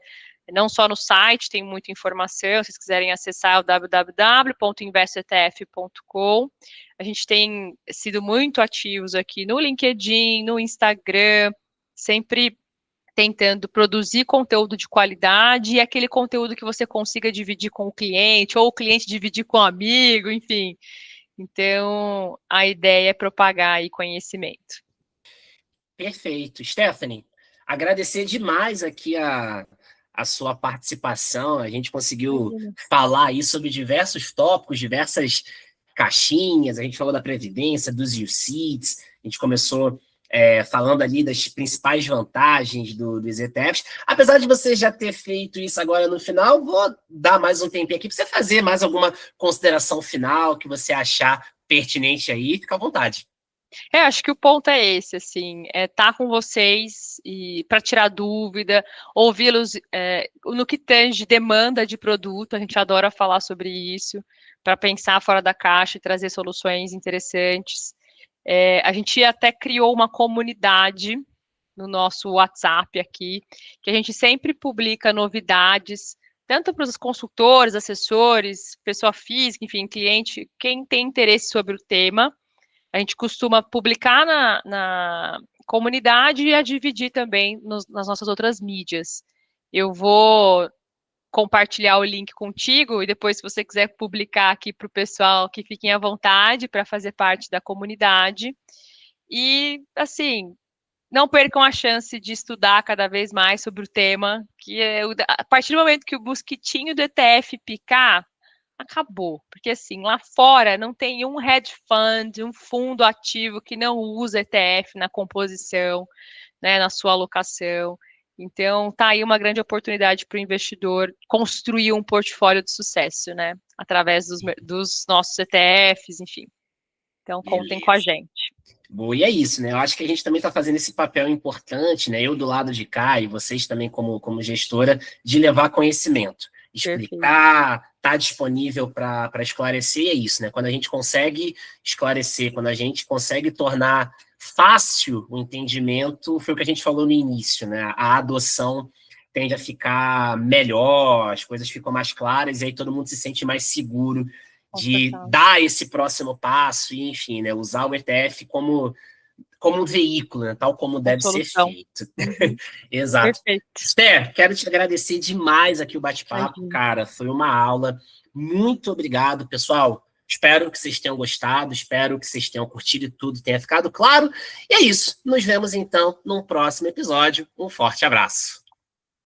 Não só no site, tem muita informação, se vocês quiserem acessar o www.investetf.com. A gente tem sido muito ativos aqui no LinkedIn, no Instagram, sempre tentando produzir conteúdo de qualidade e aquele conteúdo que você consiga dividir com o cliente, ou o cliente dividir com o amigo, enfim. Então, a ideia é propagar aí conhecimento. Perfeito. Stephanie, agradecer demais aqui a sua participação. A gente conseguiu Imagina. falar aí sobre diversos tópicos, diversas caixinhas. A gente falou da Previdência, dos UCITS, a gente começou falando ali das principais vantagens dos ETFs. Apesar de você já ter feito isso agora no final, vou dar mais um tempinho aqui para você fazer mais alguma consideração final que você achar pertinente aí. Fica à vontade. Acho que o ponto é esse, assim, é estar com vocês e para tirar dúvida, ouvi-los no que tange demanda de produto, a gente adora falar sobre isso, para pensar fora da caixa e trazer soluções interessantes. A gente até criou uma comunidade no nosso WhatsApp aqui, que a gente sempre publica novidades, tanto para os consultores, assessores, pessoa física, enfim, cliente, quem tem interesse sobre o tema. A gente costuma publicar na comunidade e a dividir também nas nossas outras mídias. Eu vou compartilhar o link contigo e depois, se você quiser publicar aqui para o pessoal, que fiquem à vontade para fazer parte da comunidade. E, assim, não percam a chance de estudar cada vez mais sobre o tema, que a partir do momento que o mosquitinho do ETF picar, acabou. Porque, assim, lá fora não tem um hedge fund, um fundo ativo que não usa ETF na composição, né, na sua alocação. Então, tá aí uma grande oportunidade para o investidor construir um portfólio de sucesso, né, através dos nossos ETFs, enfim. Então, contem com a gente. Boa, e é isso, né? Eu acho que a gente também está fazendo esse papel importante, né? Eu do lado de cá e vocês também como gestora, de levar conhecimento, explicar, tá disponível para esclarecer, é isso, né? Quando a gente consegue esclarecer, quando a gente consegue tornar fácil o entendimento, foi o que a gente falou no início, né? A adoção tende a ficar melhor, as coisas ficam mais claras, e aí todo mundo se sente mais seguro de dar esse próximo passo e, enfim, né, usar o ETF como um veículo, né, tal como deve ser feito. Uhum. Exato. Perfeito. Esther, quero te agradecer demais aqui o bate-papo, cara, foi uma aula. Muito obrigado, pessoal. Espero que vocês tenham gostado, espero que vocês tenham curtido e tudo tenha ficado claro. E é isso. Nos vemos, então, num próximo episódio. Um forte abraço.